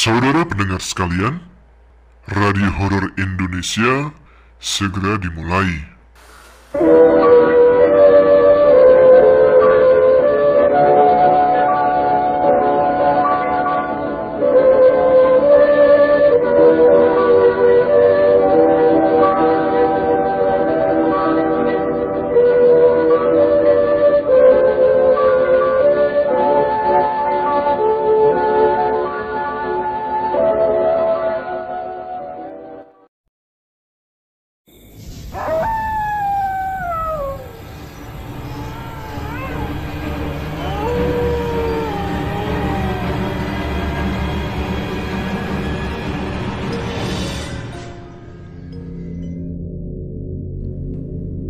Saudara pendengar sekalian, Radio Horor Indonesia segera dimulai.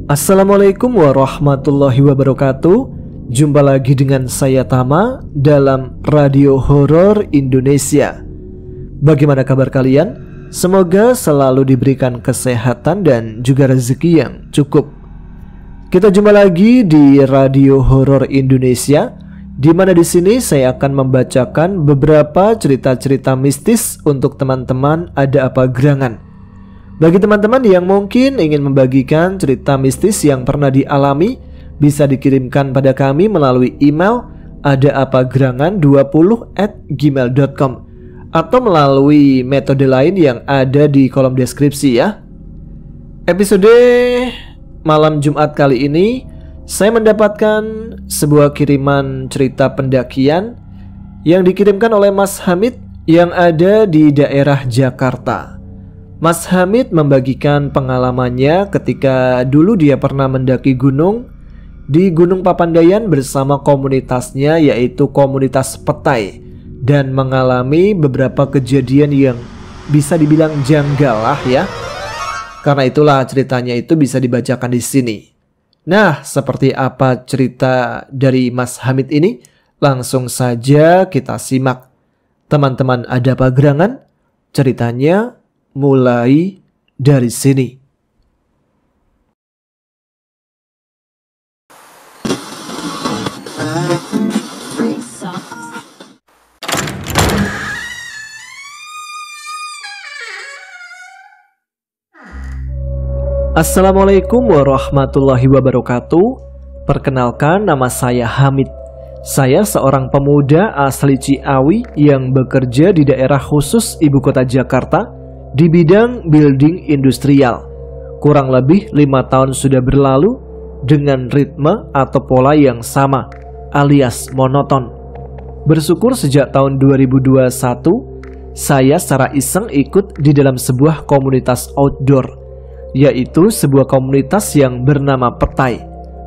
Assalamualaikum warahmatullahi wabarakatuh. Jumpa lagi dengan saya Tama dalam Radio Horor Indonesia. Bagaimana kabar kalian? Semoga selalu diberikan kesehatan dan juga rezeki yang cukup. Kita jumpa lagi di Radio Horor Indonesia, di mana di sini saya akan membacakan beberapa cerita-cerita mistis untuk teman-teman Ada Apa Gerangan. Bagi teman-teman yang mungkin ingin membagikan cerita mistis yang pernah dialami, bisa dikirimkan pada kami melalui email adaapagerangan20@gmail.com atau melalui metode lain yang ada di kolom deskripsi ya. Episode malam Jumat kali ini, saya mendapatkan sebuah kiriman cerita pendakian yang dikirimkan oleh Mas Hamid yang ada di daerah Jakarta. Mas Hamid membagikan pengalamannya ketika dulu dia pernah mendaki gunung di Gunung Papandayan bersama komunitasnya, yaitu komunitas petai, dan mengalami beberapa kejadian yang bisa dibilang janggal lah ya. Karena itulah ceritanya itu bisa dibacakan di sini. Nah, seperti apa cerita dari Mas Hamid ini? Langsung saja kita simak. Teman-teman Ada Apa Gerangan, ceritanya mulai dari sini. Assalamualaikum warahmatullahi wabarakatuh. Perkenalkan, nama saya Hamid. Saya seorang pemuda asli Ciawi yang bekerja di daerah khusus ibu kota Jakarta di bidang building industrial. Kurang lebih 5 tahun sudah berlalu dengan ritme atau pola yang sama alias monoton. Bersyukur sejak tahun 2021 saya secara iseng ikut di dalam sebuah komunitas outdoor, yaitu sebuah komunitas yang bernama Petai,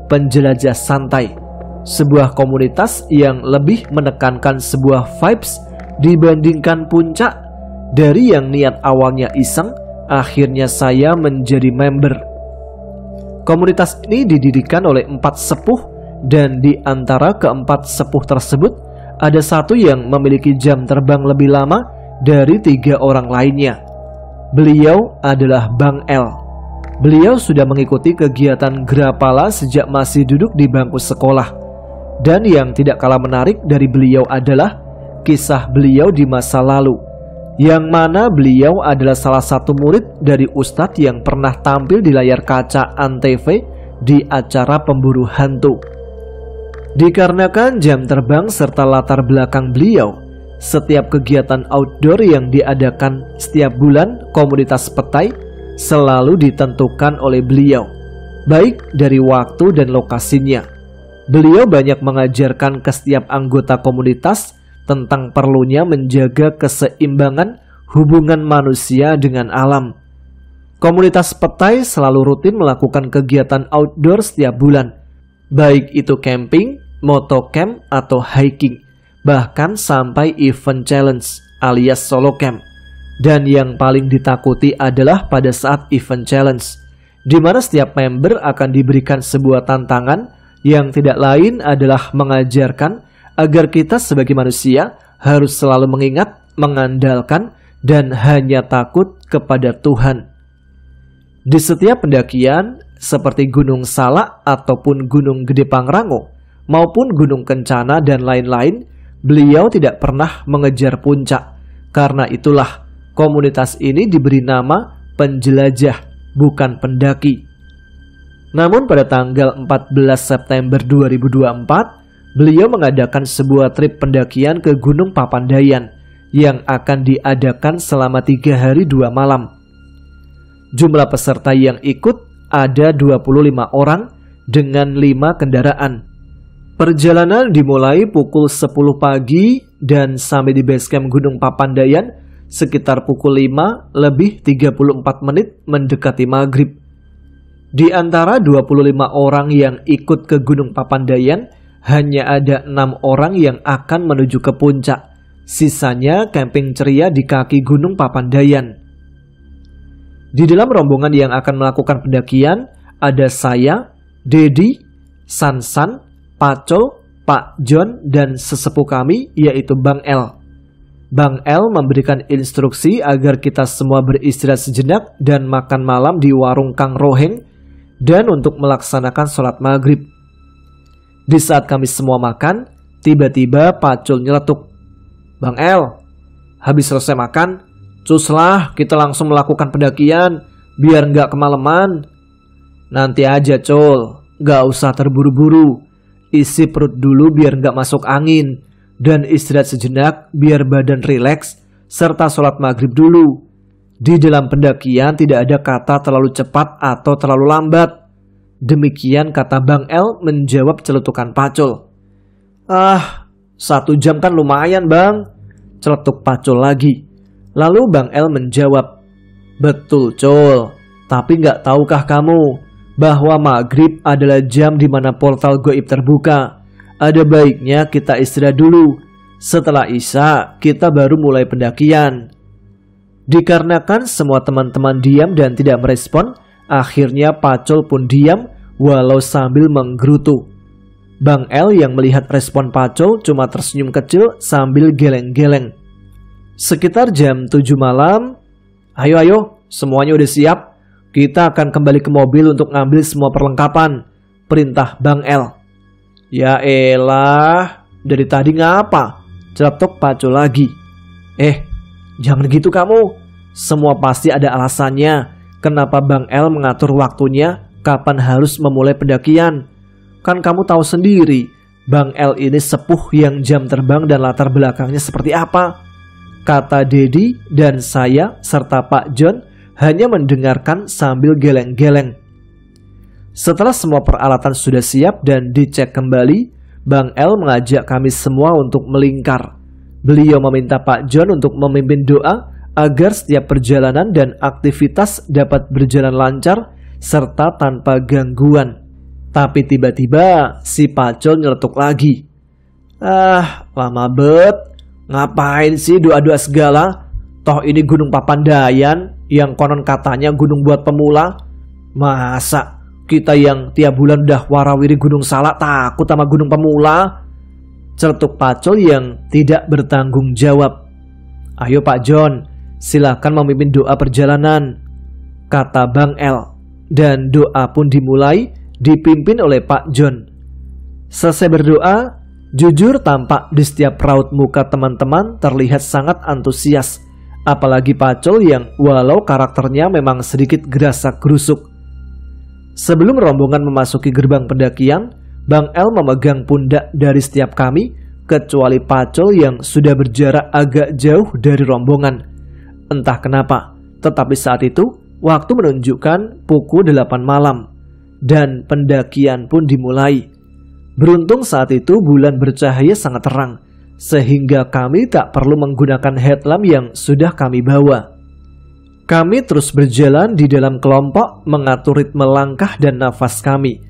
Penjelajah Santai. Sebuah komunitas yang lebih menekankan sebuah vibes dibandingkan puncak. Dari yang niat awalnya iseng, akhirnya saya menjadi member. Komunitas ini didirikan oleh 4 sepuh, dan di antara keempat sepuh tersebut ada satu yang memiliki jam terbang lebih lama dari 3 orang lainnya. Beliau adalah Bang L. Beliau sudah mengikuti kegiatan Grapala sejak masih duduk di bangku sekolah. Dan yang tidak kalah menarik dari beliau adalah kisah beliau di masa lalu, yang mana beliau adalah salah satu murid dari Ustadz yang pernah tampil di layar kaca Antv di acara Pemburu Hantu. Dikarenakan jam terbang serta latar belakang beliau, setiap kegiatan outdoor yang diadakan setiap bulan komunitas Petai selalu ditentukan oleh beliau, baik dari waktu dan lokasinya. Beliau banyak mengajarkan ke setiap anggota komunitas tentang perlunya menjaga keseimbangan hubungan manusia dengan alam. Komunitas Petai selalu rutin melakukan kegiatan outdoor setiap bulan, baik itu camping, motocamp, atau hiking, bahkan sampai event challenge alias solo camp. Dan yang paling ditakuti adalah pada saat event challenge, di mana setiap member akan diberikan sebuah tantangan yang tidak lain adalah mengajarkan agar kita sebagai manusia harus selalu mengingat, mengandalkan, dan hanya takut kepada Tuhan. Di setiap pendakian, seperti Gunung Salak ataupun Gunung Gede Pangrango, maupun Gunung Kencana dan lain-lain, beliau tidak pernah mengejar puncak, Karena itulah komunitas ini diberi nama penjelajah, bukan pendaki. Namun pada tanggal 14 September 2024, beliau mengadakan sebuah trip pendakian ke Gunung Papandayan yang akan diadakan selama 3 hari 2 malam. Jumlah peserta yang ikut ada 25 orang dengan 5 kendaraan. Perjalanan dimulai pukul 10 pagi dan sampai di base camp Gunung Papandayan sekitar pukul 5 lebih 34 menit mendekati maghrib. Di antara 25 orang yang ikut ke Gunung Papandayan, hanya ada 6 orang yang akan menuju ke puncak. Sisanya camping ceria di kaki Gunung Papandayan. Di dalam rombongan yang akan melakukan pendakian, ada saya, Dedi, Sansan, Pacul, Pak John, dan sesepuh kami yaitu Bang El. Bang El memberikan instruksi agar kita semua beristirahat sejenak dan makan malam di warung Kang Roheng dan untuk melaksanakan sholat maghrib. Di saat kami semua makan, tiba-tiba Pacul nyeletuk, "Bang El, habis selesai makan, cuslah kita langsung melakukan pendakian biar nggak kemalaman." "Nanti aja Cul, nggak usah terburu-buru. Isi perut dulu biar nggak masuk angin dan istirahat sejenak biar badan rileks serta sholat maghrib dulu. Di dalam pendakian tidak ada kata terlalu cepat atau terlalu lambat." Demikian kata Bang El menjawab celetukan Pacul. "Ah, 1 jam kan lumayan Bang," celetuk Pacul lagi. Lalu Bang El menjawab, "Betul Cul, tapi nggak tahukah kamu bahwa maghrib adalah jam di mana portal gaib terbuka? Ada baiknya kita istirahat dulu. Setelah Isya kita baru mulai pendakian." Dikarenakan semua teman-teman diam dan tidak merespon, akhirnya Pacul pun diam walau sambil menggerutu. Bang El yang melihat respon Pacul cuma tersenyum kecil sambil geleng-geleng. Sekitar jam 7 malam, Ayo, semuanya udah siap. Kita akan kembali ke mobil untuk ngambil semua perlengkapan," perintah Bang El. "Ya elah, dari tadi ngapa?" celetuk Pacul lagi. Jangan gitu kamu. Semua pasti ada alasannya kenapa Bang El mengatur waktunya kapan harus memulai pendakian. Kan kamu tahu sendiri, Bang El ini sepuh yang jam terbang dan latar belakangnya seperti apa," kata Dedi, dan saya serta Pak John hanya mendengarkan sambil geleng-geleng. Setelah semua peralatan sudah siap dan dicek kembali, Bang El mengajak kami semua untuk melingkar. Beliau meminta Pak John untuk memimpin doa agar setiap perjalanan dan aktivitas dapat berjalan lancar serta tanpa gangguan. Tapi tiba-tiba si Pacul nyeletuk lagi. Lama bet. Ngapain sih doa-doa segala? Toh ini Gunung Papandayan yang konon katanya gunung buat pemula. Masa kita yang tiap bulan udah warawiri Gunung Salak takut sama gunung pemula? Celetuk Pacul yang tidak bertanggung jawab. "Ayo Pak John, silakan memimpin doa perjalanan," kata Bang El. Dan doa pun dimulai dipimpin oleh Pak John. Selesai berdoa, jujur tampak di setiap raut muka teman-teman terlihat sangat antusias. Apalagi Pacul yang walau karakternya memang sedikit gerasak-gerusuk. Sebelum rombongan memasuki gerbang pendakian, Bang El memegang pundak dari setiap kami, kecuali Pacul yang sudah berjarak agak jauh dari rombongan. Entah kenapa, tetapi saat itu waktu menunjukkan pukul 8 malam dan pendakian pun dimulai. Beruntung saat itu bulan bercahaya sangat terang, sehingga kami tak perlu menggunakan headlamp yang sudah kami bawa. Kami terus berjalan di dalam kelompok mengatur ritme langkah dan nafas kami.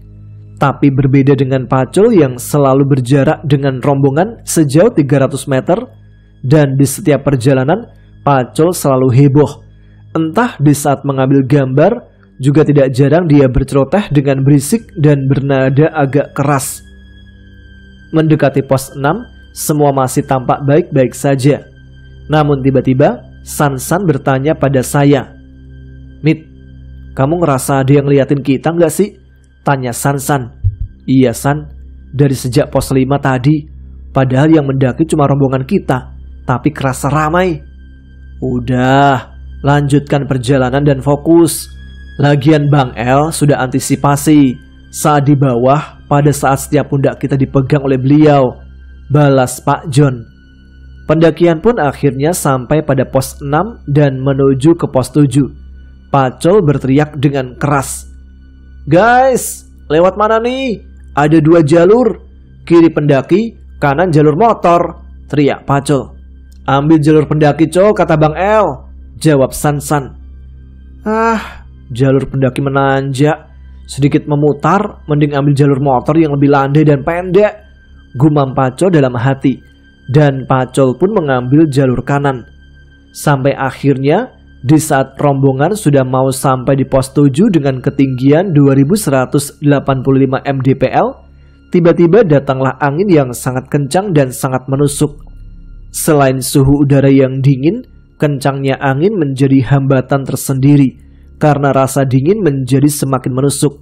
Tapi berbeda dengan Pacul yang selalu berjarak dengan rombongan sejauh 300 meter, dan di setiap perjalanan Pacul selalu heboh. Entah di saat mengambil gambar, juga tidak jarang dia berceloteh dengan berisik dan bernada agak keras. Mendekati pos 6, semua masih tampak baik-baik saja. Namun tiba-tiba Sansan bertanya pada saya. "Mit, kamu ngerasa ada yang ngeliatin kita nggak sih?" tanya Sansan. "Iya San, dari sejak pos 5 tadi. Padahal yang mendaki cuma rombongan kita, tapi kerasa ramai." Udah, lanjutkan perjalanan dan fokus. Lagian Bang El sudah antisipasi saat di bawah pada saat setiap pundak kita dipegang oleh beliau, balas Pak John. Pendakian pun akhirnya sampai pada pos 6 dan menuju ke pos 7. Pacul berteriak dengan keras, "Guys, lewat mana nih? Ada 2 jalur, kiri pendaki, kanan jalur motor," teriak Pacul. "Ambil jalur pendaki, Col," kata Bang El, jawab Sansan. Jalur pendaki menanjak, sedikit memutar, mending ambil jalur motor yang lebih landai dan pendek, gumam Pacul dalam hati. Dan Pacul pun mengambil jalur kanan. Sampai akhirnya di saat rombongan sudah mau sampai di pos 7 dengan ketinggian 2185 mdpl, tiba-tiba datanglah angin yang sangat kencang dan sangat menusuk. Selain suhu udara yang dingin, kencangnya angin menjadi hambatan tersendiri karena rasa dingin menjadi semakin menusuk.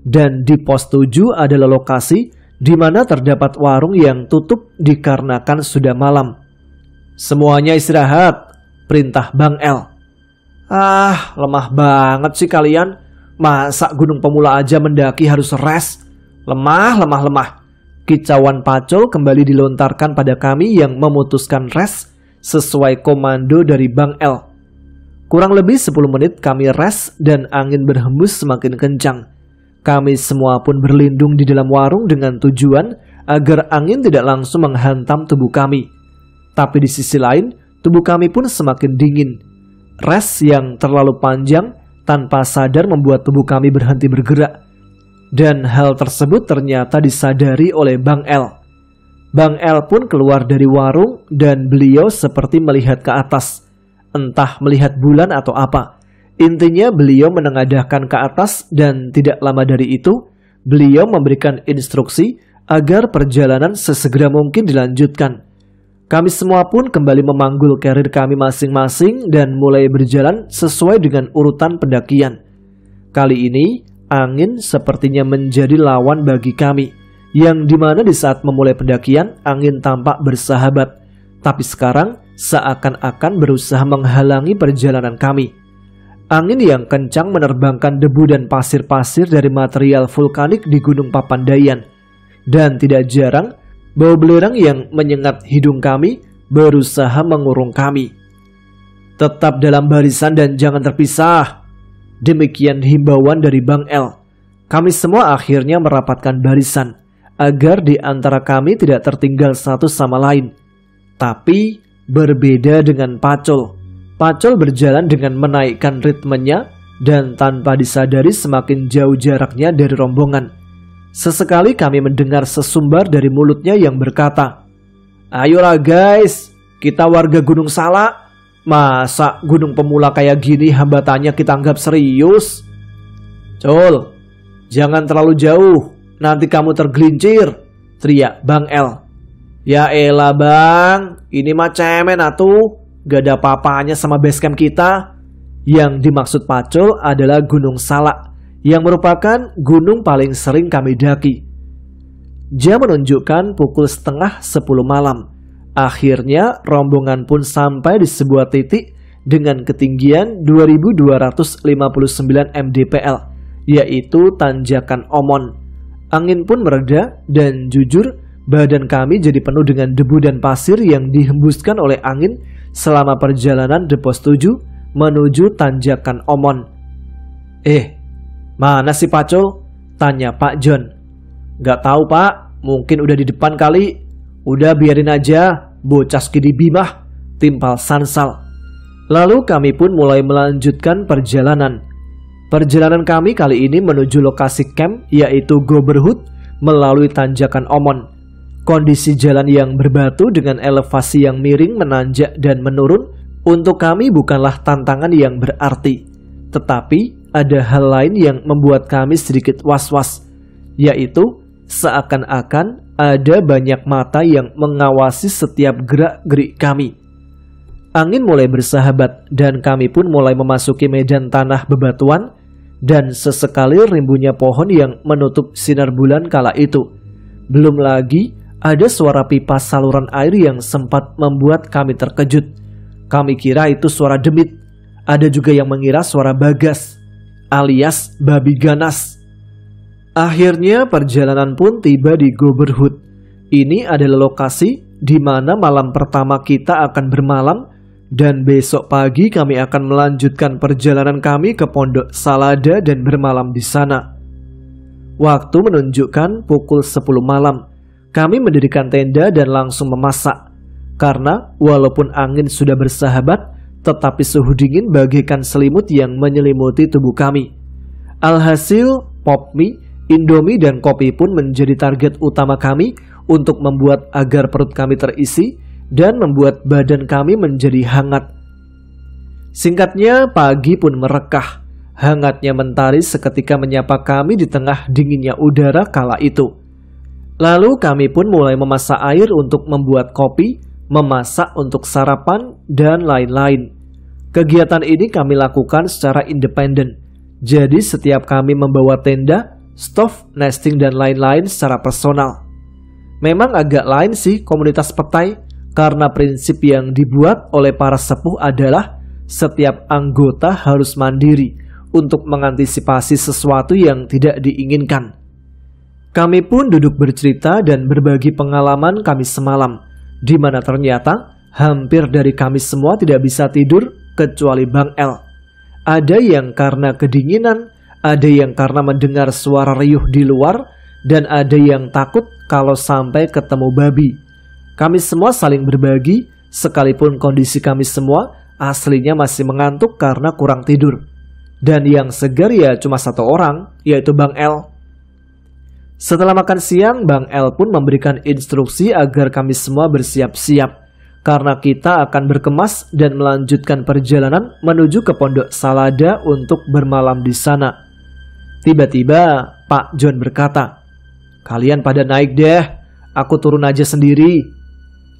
Dan di pos 7 adalah lokasi di mana terdapat warung yang tutup dikarenakan sudah malam. "Semuanya istirahat," perintah Bang El. Lemah banget sih kalian. Masa gunung pemula aja mendaki harus rest? Lemah. Kicauan Pacul kembali dilontarkan pada kami yang memutuskan rest sesuai komando dari Bang El. Kurang lebih 10 menit kami rest dan angin berhembus semakin kencang. Kami semua pun berlindung di dalam warung dengan tujuan agar angin tidak langsung menghantam tubuh kami. Tapi di sisi lain, tubuh kami pun semakin dingin. Rest yang terlalu panjang tanpa sadar membuat tubuh kami berhenti bergerak. Dan hal tersebut ternyata disadari oleh Bang El. Bang El pun keluar dari warung dan beliau seperti melihat ke atas. Entah melihat bulan atau apa. Intinya beliau menengadahkan ke atas dan tidak lama dari itu, beliau memberikan instruksi agar perjalanan sesegera mungkin dilanjutkan. Kami semua pun kembali memanggul karir kami masing-masing dan mulai berjalan sesuai dengan urutan pendakian. Kali ini, angin sepertinya menjadi lawan bagi kami, yang dimana di saat memulai pendakian, angin tampak bersahabat, tapi sekarang seakan-akan berusaha menghalangi perjalanan kami. Angin yang kencang menerbangkan debu dan pasir-pasir dari material vulkanik di Gunung Papandayan, dan tidak jarang bau belerang yang menyengat hidung kami berusaha mengurung kami. "Tetap dalam barisan dan jangan terpisah." Demikian himbauan dari Bang El. Kami semua akhirnya merapatkan barisan agar di antara kami tidak tertinggal satu sama lain. Tapi berbeda dengan Pacul. Pacul berjalan dengan menaikkan ritmenya dan tanpa disadari semakin jauh jaraknya dari rombongan. Sesekali kami mendengar sesumbar dari mulutnya yang berkata, "Ayolah guys, kita warga Gunung Salak. Masa gunung pemula kayak gini hambatannya kita anggap serius?" "Cul, jangan terlalu jauh, nanti kamu tergelincir," teriak Bang El. "Ya elah bang, ini mah cemen atuh, gak ada apa-apanya sama basecamp kita." Yang dimaksud Pacul adalah Gunung Salak, yang merupakan gunung paling sering kami daki. Jam menunjukkan pukul 9:30 malam. Akhirnya rombongan pun sampai di sebuah titik dengan ketinggian 2259 mdpl, yaitu Tanjakan Omon. Angin pun mereda dan jujur badan kami jadi penuh dengan debu dan pasir yang dihembuskan oleh angin selama perjalanan di pos 7 menuju Tanjakan Omon. Mana si Pacul?" tanya Pak John. "Gak tahu Pak, mungkin udah di depan kali." "Udah biarin aja, bocah skidi bimah," timpal Sansal. Lalu kami pun mulai melanjutkan perjalanan. Perjalanan kami kali ini menuju lokasi camp, yaitu Goberhut melalui Tanjakan Omon. Kondisi jalan yang berbatu dengan elevasi yang miring, menanjak dan menurun untuk kami bukanlah tantangan yang berarti. Tetapi ada hal lain yang membuat kami sedikit was-was, yaitu seakan-akan ada banyak mata yang mengawasi setiap gerak-gerik kami. Angin mulai bersahabat dan kami pun mulai memasuki medan tanah bebatuan dan sesekali rimbunya pohon yang menutup sinar bulan kala itu. Belum lagi ada suara pipa saluran air yang sempat membuat kami terkejut. Kami kira itu suara demit. Ada juga yang mengira suara Bagas, alias babi ganas. Akhirnya perjalanan pun tiba di Goberhut. Ini adalah lokasi di mana malam pertama kita akan bermalam, dan besok pagi kami akan melanjutkan perjalanan kami ke Pondok Salada dan bermalam di sana. Waktu menunjukkan pukul 10 malam. Kami mendirikan tenda dan langsung memasak. Karena walaupun angin sudah bersahabat, tetapi suhu dingin bagaikan selimut yang menyelimuti tubuh kami. Alhasil, pop mie, indomie dan kopi pun menjadi target utama kami untuk membuat agar perut kami terisi dan membuat badan kami menjadi hangat. Singkatnya, pagi pun merekah. Hangatnya mentari seketika menyapa kami di tengah dinginnya udara kala itu. Lalu kami pun mulai memasak air untuk membuat kopi, memasak untuk sarapan, dan lain-lain. Kegiatan ini kami lakukan secara independen. Jadi setiap kami membawa tenda, stove, nesting, dan lain-lain secara personal. Memang agak lain sih komunitas petai, karena prinsip yang dibuat oleh para sepuh adalah setiap anggota harus mandiri untuk mengantisipasi sesuatu yang tidak diinginkan. Kami pun duduk bercerita dan berbagi pengalaman kami semalam, di mana ternyata hampir dari kami semua tidak bisa tidur kecuali Bang El. Ada yang karena kedinginan, ada yang karena mendengar suara riuh di luar, dan ada yang takut kalau sampai ketemu babi. Kami semua saling berbagi, sekalipun kondisi kami semua aslinya masih mengantuk karena kurang tidur. Dan yang segar ya cuma satu orang, yaitu Bang El. Setelah makan siang, Bang El pun memberikan instruksi agar kami semua bersiap-siap, karena kita akan berkemas dan melanjutkan perjalanan menuju ke Pondok Salada untuk bermalam di sana. Tiba-tiba Pak John berkata, "Kalian pada naik deh, aku turun aja sendiri."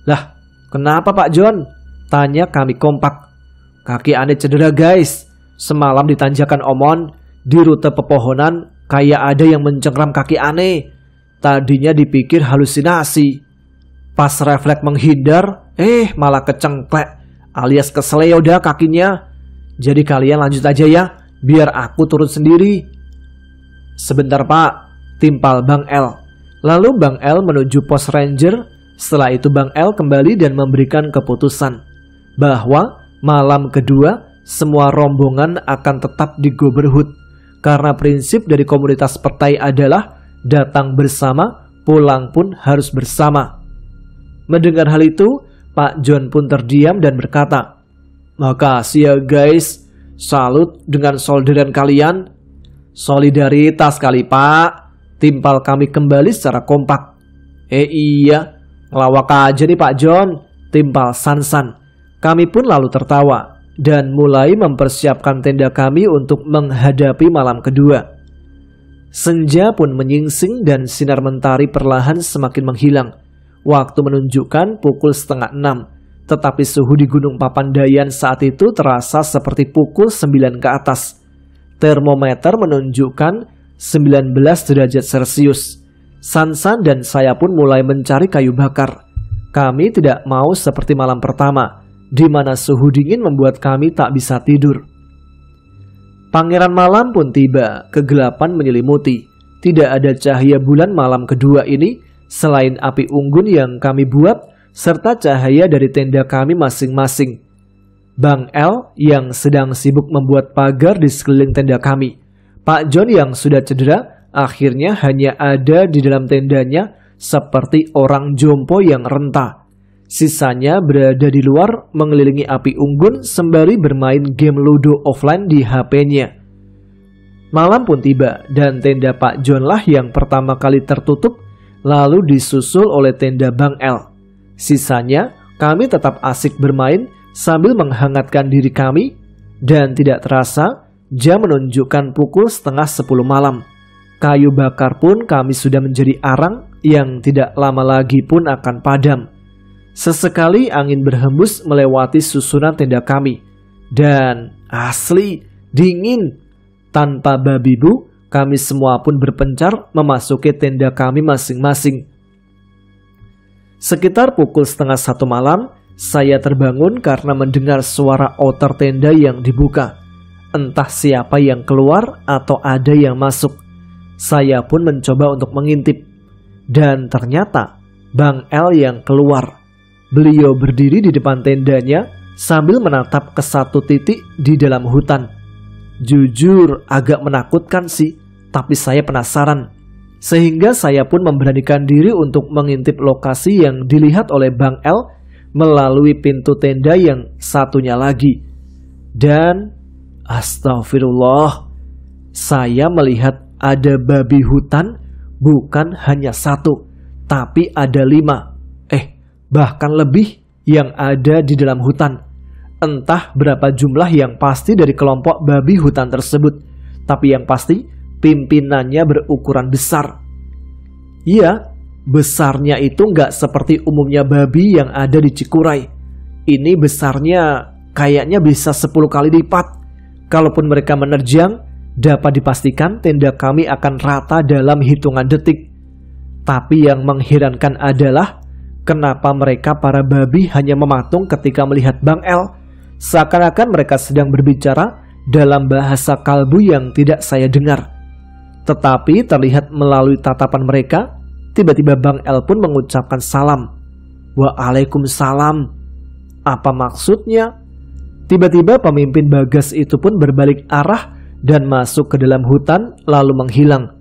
"Lah, kenapa Pak John?" tanya kami kompak. "Kaki aneh cedera guys. Semalam di tanjakan Omon, di rute pepohonan, kayak ada yang mencengkram kaki aneh. Tadinya dipikir halusinasi. Pas refleks menghindar, malah kecengklek, alias keseleo dah kakinya. Jadi kalian lanjut aja ya, biar aku turun sendiri." "Sebentar Pak," timpal Bang El. Lalu Bang El menuju pos ranger. Setelah itu Bang El kembali dan memberikan keputusan bahwa malam kedua semua rombongan akan tetap di Goberhut, karena prinsip dari komunitas petai adalah datang bersama, pulang pun harus bersama. Mendengar hal itu, Pak John pun terdiam dan berkata, "Makasih ya guys, salut dengan solderan kalian." "Solidaritas kali Pak," timpal kami kembali secara kompak. Iya, ngelawak aja nih Pak John," timpal Sansan. Kami pun lalu tertawa dan mulai mempersiapkan tenda kami untuk menghadapi malam kedua. Senja pun menyingsing dan sinar mentari perlahan semakin menghilang. Waktu menunjukkan pukul 5:30, tetapi suhu di Gunung Papandayan saat itu terasa seperti pukul 9 ke atas. Termometer menunjukkan 19 derajat Celcius. Sansan dan saya pun mulai mencari kayu bakar. Kami tidak mau seperti malam pertama, di mana suhu dingin membuat kami tak bisa tidur. Pangeran malam pun tiba, kegelapan menyelimuti. Tidak ada cahaya bulan malam kedua ini, selain api unggun yang kami buat, serta cahaya dari tenda kami masing-masing. Bang El yang sedang sibuk membuat pagar di sekeliling tenda kami. Pak John yang sudah cedera, akhirnya hanya ada di dalam tendanya seperti orang jompo yang rentah. Sisanya berada di luar mengelilingi api unggun sembari bermain game Ludo offline di HP-nya. Malam pun tiba dan tenda Pak John lah yang pertama kali tertutup, lalu disusul oleh tenda Bang El. Sisanya kami tetap asik bermain sambil menghangatkan diri kami, dan tidak terasa jam menunjukkan pukul 9:30 malam. Kayu bakar pun kami sudah menjadi arang yang tidak lama lagi pun akan padam. Sesekali angin berhembus melewati susunan tenda kami, dan asli dingin. Tanpa babi bu, kami semua pun berpencar memasuki tenda kami masing-masing. Sekitar pukul 12:30 malam, Saya terbangun karena mendengar suara outer tenda yang dibuka. Entah siapa yang keluar atau ada yang masuk. Saya pun mencoba untuk mengintip. Dan ternyata Bang L yang keluar. Beliau berdiri di depan tendanya sambil menatap ke satu titik di dalam hutan. Jujur agak menakutkan sih, tapi saya penasaran. Sehingga saya pun memberanikan diri untuk mengintip lokasi yang dilihat oleh Bang L melalui pintu tenda yang satunya lagi. Dan astagfirullah, saya melihat ada babi hutan bukan hanya satu, tapi ada 5, bahkan lebih yang ada di dalam hutan. Entah berapa jumlah yang pasti dari kelompok babi hutan tersebut, tapi yang pasti pimpinannya berukuran besar. Iya, besarnya itu nggak seperti umumnya babi yang ada di Cikuray. Ini besarnya kayaknya bisa 10 kali lipat. Kalaupun mereka menerjang, dapat dipastikan tenda kami akan rata dalam hitungan detik. Tapi yang mengherankan adalah kenapa mereka para babi hanya mematung ketika melihat Bang L. Seakan-akan mereka sedang berbicara dalam bahasa kalbu yang tidak saya dengar. Tetapi terlihat melalui tatapan mereka, tiba-tiba Bang L pun mengucapkan salam. Waalaikumsalam. Apa maksudnya? Tiba-tiba pemimpin Bagas itu pun berbalik arah dan masuk ke dalam hutan lalu menghilang.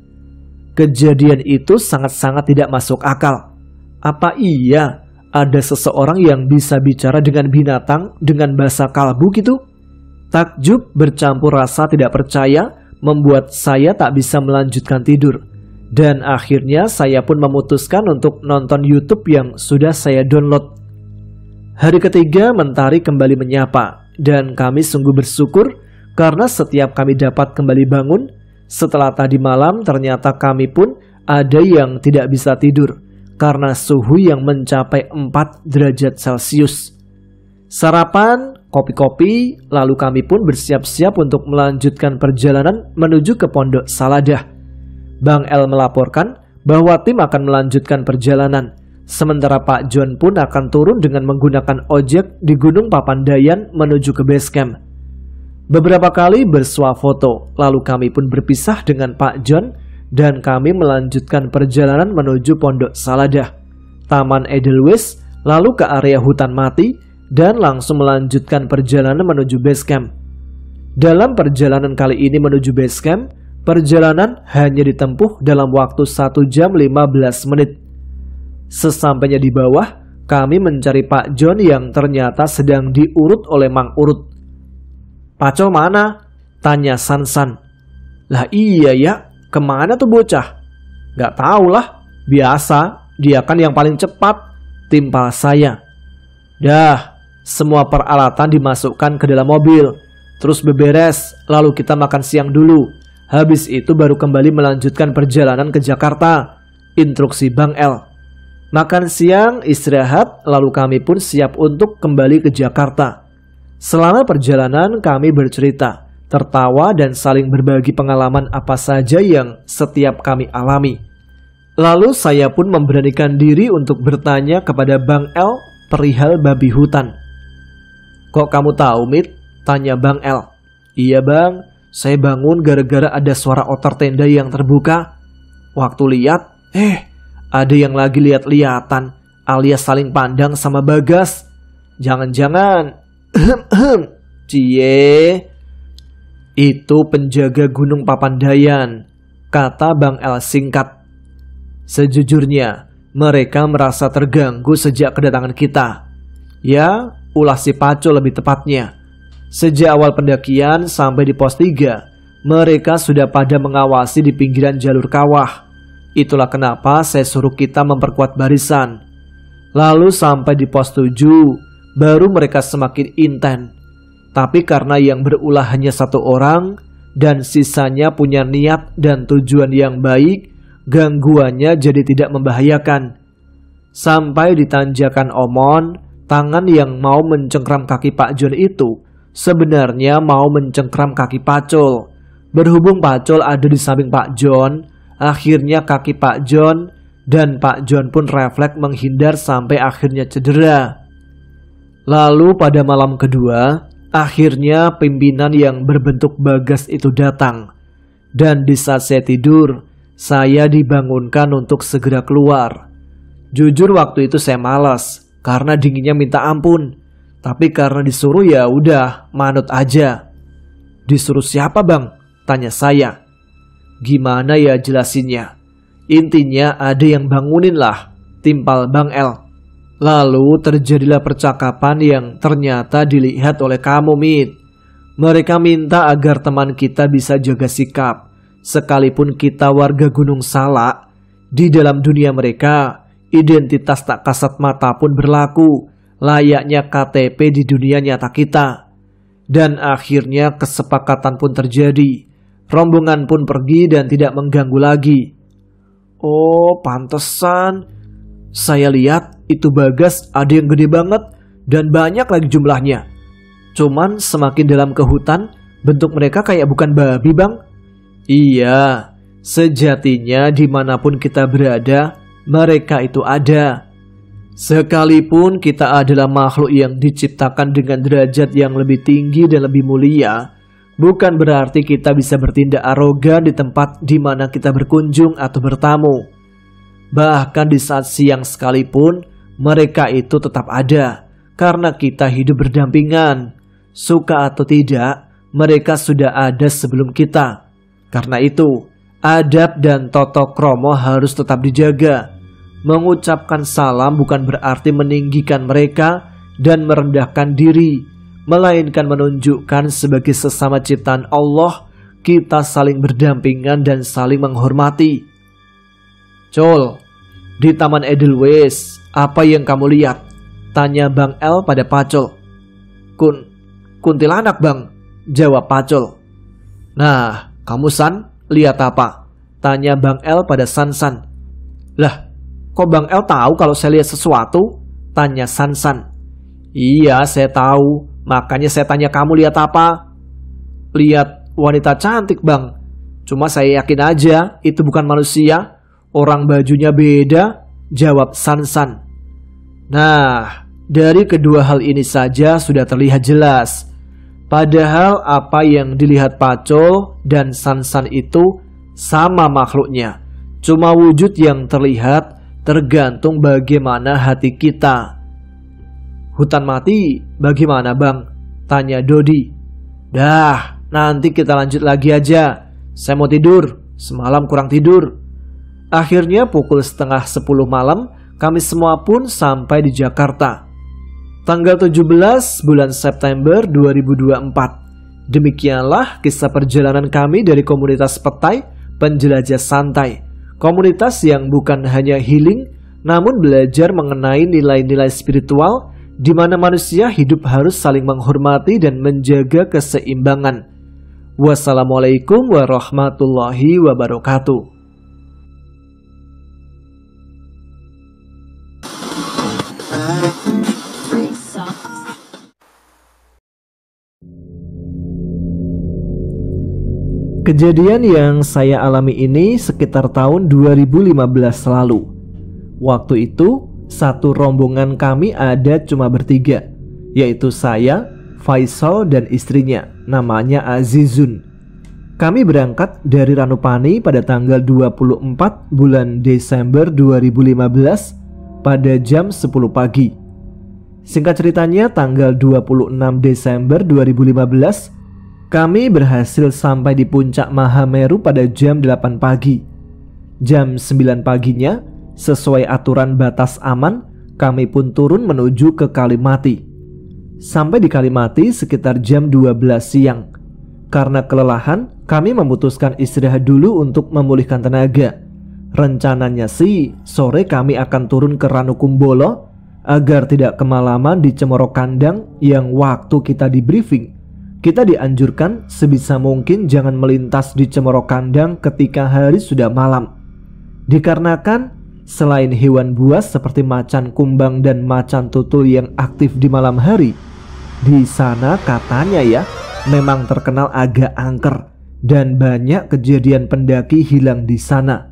Kejadian itu sangat-sangat tidak masuk akal. Apa iya ada seseorang yang bisa bicara dengan binatang dengan bahasa kalbu gitu? Takjub bercampur rasa tidak percaya membuat saya tak bisa melanjutkan tidur. Dan akhirnya saya pun memutuskan untuk nonton YouTube yang sudah saya download. Hari ketiga mentari kembali menyapa, dan kami sungguh bersyukur karena setiap kami dapat kembali bangun. Setelah tadi malam ternyata kami pun ada yang tidak bisa tidur karena suhu yang mencapai 4 derajat Celcius. Sarapan, kopi-kopi, lalu kami pun bersiap-siap untuk melanjutkan perjalanan menuju ke Pondok Saladah. Bang L melaporkan bahwa tim akan melanjutkan perjalanan, sementara Pak John pun akan turun dengan menggunakan ojek di Gunung Papandayan menuju ke base camp. Beberapa kali bersuah foto, lalu kami pun berpisah dengan Pak John dan kami melanjutkan perjalanan menuju Pondok Saladah, Taman Edelweiss, lalu ke area hutan mati, dan langsung melanjutkan perjalanan menuju base camp. Dalam perjalanan kali ini menuju base camp, perjalanan hanya ditempuh dalam waktu 1 jam 15 menit. Sesampainya di bawah, kami mencari Pak John yang ternyata sedang diurut oleh Mang Urut. "Paco mana?" tanya Sansan. "Lah iya ya, kemana tuh bocah?" "Gak tau lah, biasa, dia kan yang paling cepat," timpal saya. "Dah, semua peralatan dimasukkan ke dalam mobil, terus beberes, lalu kita makan siang dulu. Habis itu baru kembali melanjutkan perjalanan ke Jakarta," instruksi Bang L. Makan siang, istirahat, lalu kami pun siap untuk kembali ke Jakarta. Selama perjalanan kami bercerita, tertawa dan saling berbagi pengalaman apa saja yang setiap kami alami. Lalu saya pun memberanikan diri untuk bertanya kepada Bang L perihal babi hutan. "Kok kamu tahu, Mit?" tanya Bang L. "Iya Bang, saya bangun gara-gara ada suara outer tenda yang terbuka. Waktu lihat, ada yang lagi lihat-lihatan alias saling pandang sama Bagas. Jangan-jangan cie, itu penjaga Gunung Papandayan," kata Bang L singkat. Sejujurnya, mereka merasa terganggu sejak kedatangan kita. Ya, ulah si Paco lebih tepatnya. Sejak awal pendakian sampai di pos 3, mereka sudah pada mengawasi di pinggiran jalur kawah. Itulah kenapa saya suruh kita memperkuat barisan. Lalu sampai di pos 7, baru mereka semakin intens. Tapi karena yang berulah hanya 1 orang, dan sisanya punya niat dan tujuan yang baik, gangguannya jadi tidak membahayakan. Sampai di tanjakan Omon, tangan yang mau mencengkram kaki Pak John itu sebenarnya mau mencengkram kaki Pacul. Berhubung Pacul ada di samping Pak John, akhirnya kaki Pak John dan Pak John pun refleks menghindar sampai akhirnya cedera. Lalu pada malam kedua, akhirnya pimpinan yang berbentuk Bagas itu datang. Dan di saat saya tidur, saya dibangunkan untuk segera keluar. Jujur waktu itu saya malas karena dinginnya minta ampun. Tapi karena disuruh ya udah manut aja. Disuruh siapa bang? Tanya saya. Gimana ya jelasinnya? Intinya ada yang bangunin lah, timpal Bang El. Lalu terjadilah percakapan yang ternyata dilihat oleh kamu, Mit. Mereka minta agar teman kita bisa jaga sikap. Sekalipun kita warga Gunung Salak, di dalam dunia mereka, identitas tak kasat mata pun berlaku, layaknya KTP di dunia nyata kita. Dan akhirnya kesepakatan pun terjadi. Rombongan pun pergi dan tidak mengganggu lagi. Oh, pantesan. Saya lihat itu Bagas ada yang gede banget dan banyak lagi jumlahnya. Cuman semakin dalam ke hutan, bentuk mereka kayak bukan babi bang. Iya, sejatinya dimanapun kita berada, mereka itu ada. Sekalipun kita adalah makhluk yang diciptakan dengan derajat yang lebih tinggi dan lebih mulia, bukan berarti kita bisa bertindak arogan di tempat di mana kita berkunjung atau bertamu. Bahkan di saat siang sekalipun, mereka itu tetap ada, karena kita hidup berdampingan. Suka atau tidak, mereka sudah ada sebelum kita. Karena itu, adab dan tata krama harus tetap dijaga. Mengucapkan salam bukan berarti meninggikan mereka dan merendahkan diri, melainkan menunjukkan sebagai sesama ciptaan Allah, kita saling berdampingan dan saling menghormati. Col, di Taman Edelweiss, apa yang kamu lihat? Tanya Bang El pada Pacul. Kuntilanak bang, jawab Pacul. Nah, kamu San, lihat apa? Tanya Bang El pada San. Lah, kok Bang El tahu kalau saya lihat sesuatu? Tanya San. Iya, saya tahu, makanya saya tanya kamu lihat apa? Lihat wanita cantik bang. Cuma saya yakin aja itu bukan manusia. Orang bajunya beda, jawab San. Nah, dari kedua hal ini saja sudah terlihat jelas. Padahal apa yang dilihat Pacul dan San itu sama makhluknya. Cuma wujud yang terlihat tergantung bagaimana hati kita. Hutan mati bagaimana bang? Tanya Dodi. Dah, nanti kita lanjut lagi aja. Saya mau tidur, semalam kurang tidur. Akhirnya pukul 9:30 malam, kami semua pun sampai di Jakarta. Tanggal 17 bulan September 2024. Demikianlah kisah perjalanan kami dari komunitas Petai, penjelajah santai. Komunitas yang bukan hanya healing, namun belajar mengenai nilai-nilai spiritual, di mana manusia hidup harus saling menghormati dan menjaga keseimbangan. Wassalamualaikum warahmatullahi wabarakatuh. Kejadian yang saya alami ini sekitar tahun 2015 lalu. Waktu itu, satu rombongan kami ada cuma bertiga, yaitu saya, Faisal dan istrinya, namanya Azizun. Kami berangkat dari Ranupani pada tanggal 24 bulan Desember 2015 pada jam 10 pagi. Singkat ceritanya, tanggal 26 Desember 2015, kami berhasil sampai di puncak Mahameru pada jam 8 pagi. Jam 9 paginya, sesuai aturan batas aman, kami pun turun menuju ke Kalimati. Sampai di Kalimati sekitar jam 12 siang. Karena kelelahan, kami memutuskan istirahat dulu untuk memulihkan tenaga. Rencananya sih, sore kami akan turun ke Ranukumbolo agar tidak kemalaman di Cemoro Kandang yang waktu kita di briefing. Kita dianjurkan sebisa mungkin jangan melintas di Cemoro Kandang ketika hari sudah malam. Dikarenakan selain hewan buas seperti macan kumbang dan macan tutul yang aktif di malam hari, di sana katanya ya memang terkenal agak angker dan banyak kejadian pendaki hilang di sana.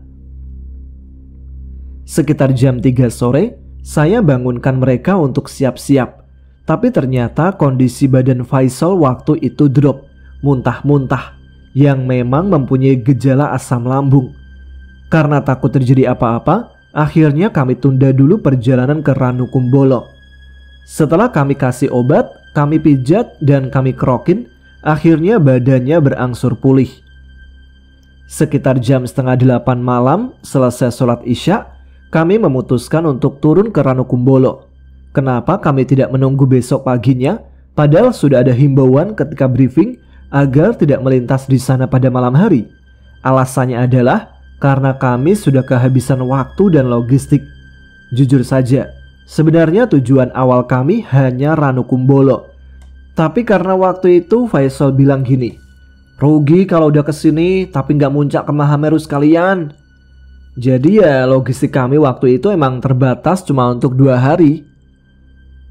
Sekitar jam 3 sore, saya bangunkan mereka untuk siap-siap. Tapi ternyata kondisi badan Faisal waktu itu drop, muntah-muntah, yang memang mempunyai gejala asam lambung. Karena takut terjadi apa-apa, akhirnya kami tunda dulu perjalanan ke Ranukumbolo. Setelah kami kasih obat, kami pijat, dan kami kerokin, akhirnya badannya berangsur pulih. Sekitar jam setengah 8 malam, selesai sholat isya, kami memutuskan untuk turun ke Ranukumbolo. Kenapa kami tidak menunggu besok paginya, padahal sudah ada himbauan ketika briefing agar tidak melintas di sana pada malam hari? Alasannya adalah karena kami sudah kehabisan waktu dan logistik. Jujur saja, sebenarnya tujuan awal kami hanya Ranukumbolo. Tapi karena waktu itu Faisal bilang gini, rugi kalau udah kesini tapi nggak muncak ke Mahameru sekalian. Jadi ya logistik kami waktu itu emang terbatas cuma untuk 2 hari.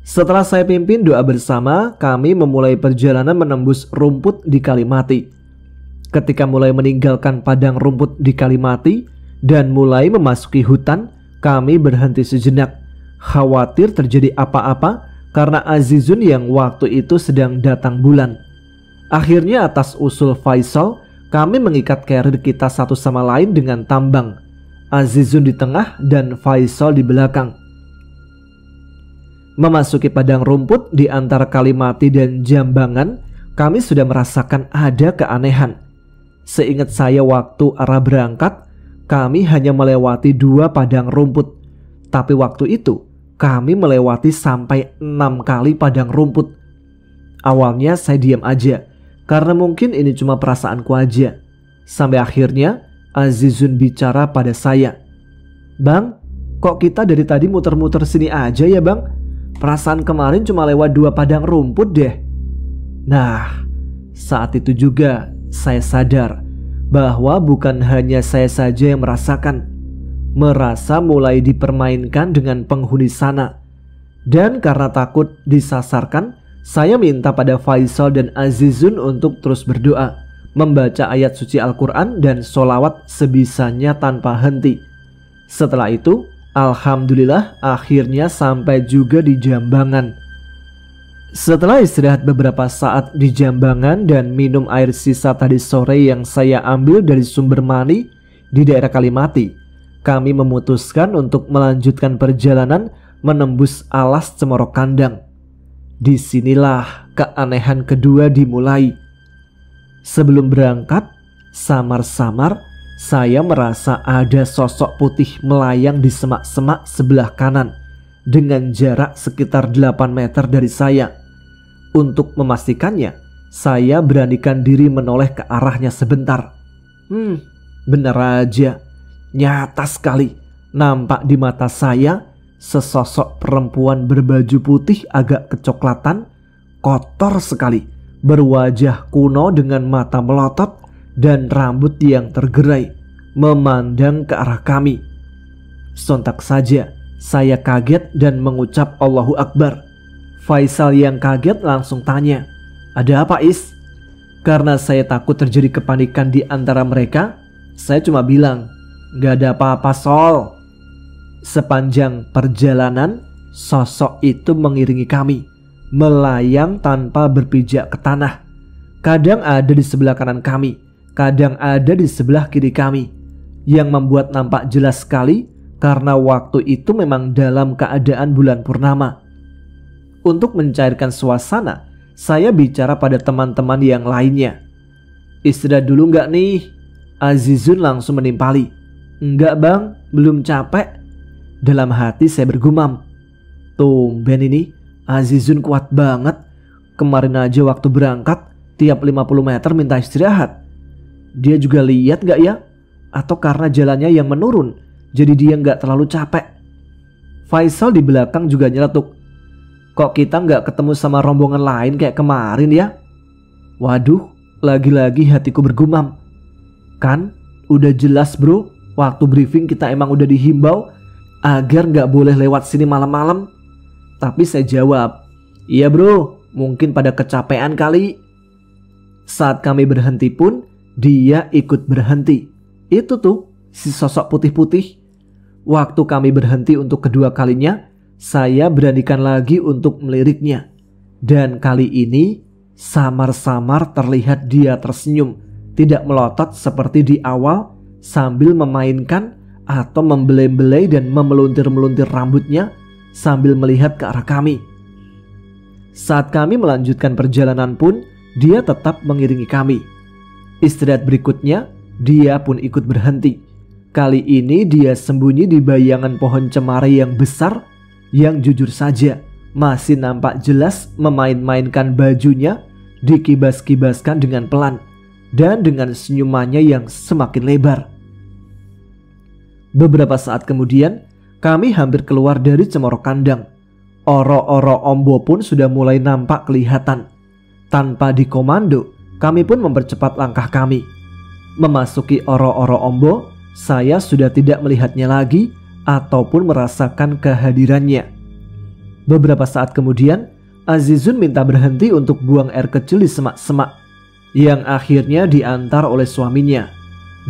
Setelah saya pimpin doa bersama, kami memulai perjalanan menembus rumput di Kalimati. Ketika mulai meninggalkan padang rumput di Kalimati dan mulai memasuki hutan, kami berhenti sejenak, khawatir terjadi apa-apa karena Azizun yang waktu itu sedang datang bulan. Akhirnya atas usul Faisal, kami mengikat carrier kita satu sama lain dengan tambang. Azizun di tengah dan Faisal di belakang. Memasuki padang rumput di antara Kalimati dan Jambangan, kami sudah merasakan ada keanehan. Seingat saya waktu arah berangkat, kami hanya melewati 2 padang rumput. Tapi waktu itu, kami melewati sampai 6 kali padang rumput. Awalnya saya diam aja, karena mungkin ini cuma perasaanku aja. Sampai akhirnya, Azizun bicara pada saya. Bang, kok kita dari tadi muter-muter sini aja ya bang? Perasaan kemarin cuma lewat 2 padang rumput deh. Nah, saat itu juga saya sadar bahwa bukan hanya saya saja yang merasakan. Merasa mulai dipermainkan dengan penghuni sana. Dan karena takut disasarkan, saya minta pada Faisal dan Azizun untuk terus berdoa, membaca ayat suci Al-Quran dan sholawat sebisanya tanpa henti. Setelah itu, alhamdulillah akhirnya sampai juga di Jambangan. Setelah istirahat beberapa saat di Jambangan dan minum air sisa tadi sore yang saya ambil dari sumber mani di daerah Kalimati, kami memutuskan untuk melanjutkan perjalanan menembus alas Cemoro Kandang. Disinilah keanehan kedua dimulai. Sebelum berangkat, samar-samar saya merasa ada sosok putih melayang di semak-semak sebelah kanan dengan jarak sekitar 8 meter dari saya. Untuk memastikannya, saya beranikan diri menoleh ke arahnya sebentar. Benar aja, nyata sekali nampak di mata saya sesosok perempuan berbaju putih agak kecoklatan, kotor sekali, berwajah kuno dengan mata melotot dan rambut yang tergerai, memandang ke arah kami. Sontak saja saya kaget dan mengucap Allahu Akbar. Faisal yang kaget langsung tanya, "Ada apa Is?" Karena saya takut terjadi kepanikan di antara mereka, saya cuma bilang, "Gak ada apa-apa Sol." Sepanjang perjalanan, sosok itu mengiringi kami, melayang tanpa berpijak ke tanah. Kadang ada di sebelah kanan kami, kadang ada di sebelah kiri kami, yang membuat nampak jelas sekali karena waktu itu memang dalam keadaan bulan purnama. Untuk mencairkan suasana, saya bicara pada teman-teman yang lainnya. "Istirahat dulu nggak nih?" Azizun langsung menimpali. "Enggak bang, belum capek." Dalam hati saya bergumam, tumben ini Azizun kuat banget. Kemarin aja waktu berangkat, tiap 50 meter minta istirahat. Dia juga lihat gak ya? Atau karena jalannya yang menurun, jadi dia gak terlalu capek? Faisal di belakang juga nyeletuk, "Kok kita gak ketemu sama rombongan lain kayak kemarin ya?" Waduh, lagi-lagi hatiku bergumam. Kan udah jelas bro, waktu briefing kita emang udah dihimbau agar gak boleh lewat sini malam-malam. Tapi saya jawab, "Iya bro, mungkin pada kecapean kali." Saat kami berhenti pun, dia ikut berhenti. Itu tuh, si sosok putih-putih. Waktu kami berhenti untuk kedua kalinya, saya beranikan lagi untuk meliriknya. Dan kali ini samar-samar terlihat dia tersenyum, tidak melotot seperti di awal, sambil memainkan atau membelai-belai dan memeluntir-meluntir rambutnya sambil melihat ke arah kami. Saat kami melanjutkan perjalanan pun, dia tetap mengiringi kami. Istirahat berikutnya, dia pun ikut berhenti. Kali ini dia sembunyi di bayangan pohon cemara yang besar, yang jujur saja masih nampak jelas memain-mainkan bajunya, dikibas-kibaskan dengan pelan, dan dengan senyumannya yang semakin lebar. Beberapa saat kemudian, kami hampir keluar dari Cemoro Kandang. Oro-oro Ombo pun sudah mulai nampak kelihatan. Tanpa dikomando, kami pun mempercepat langkah kami. Memasuki oro-oro Ombo, saya sudah tidak melihatnya lagi ataupun merasakan kehadirannya. Beberapa saat kemudian, Azizun minta berhenti untuk buang air kecil di semak-semak, yang akhirnya diantar oleh suaminya.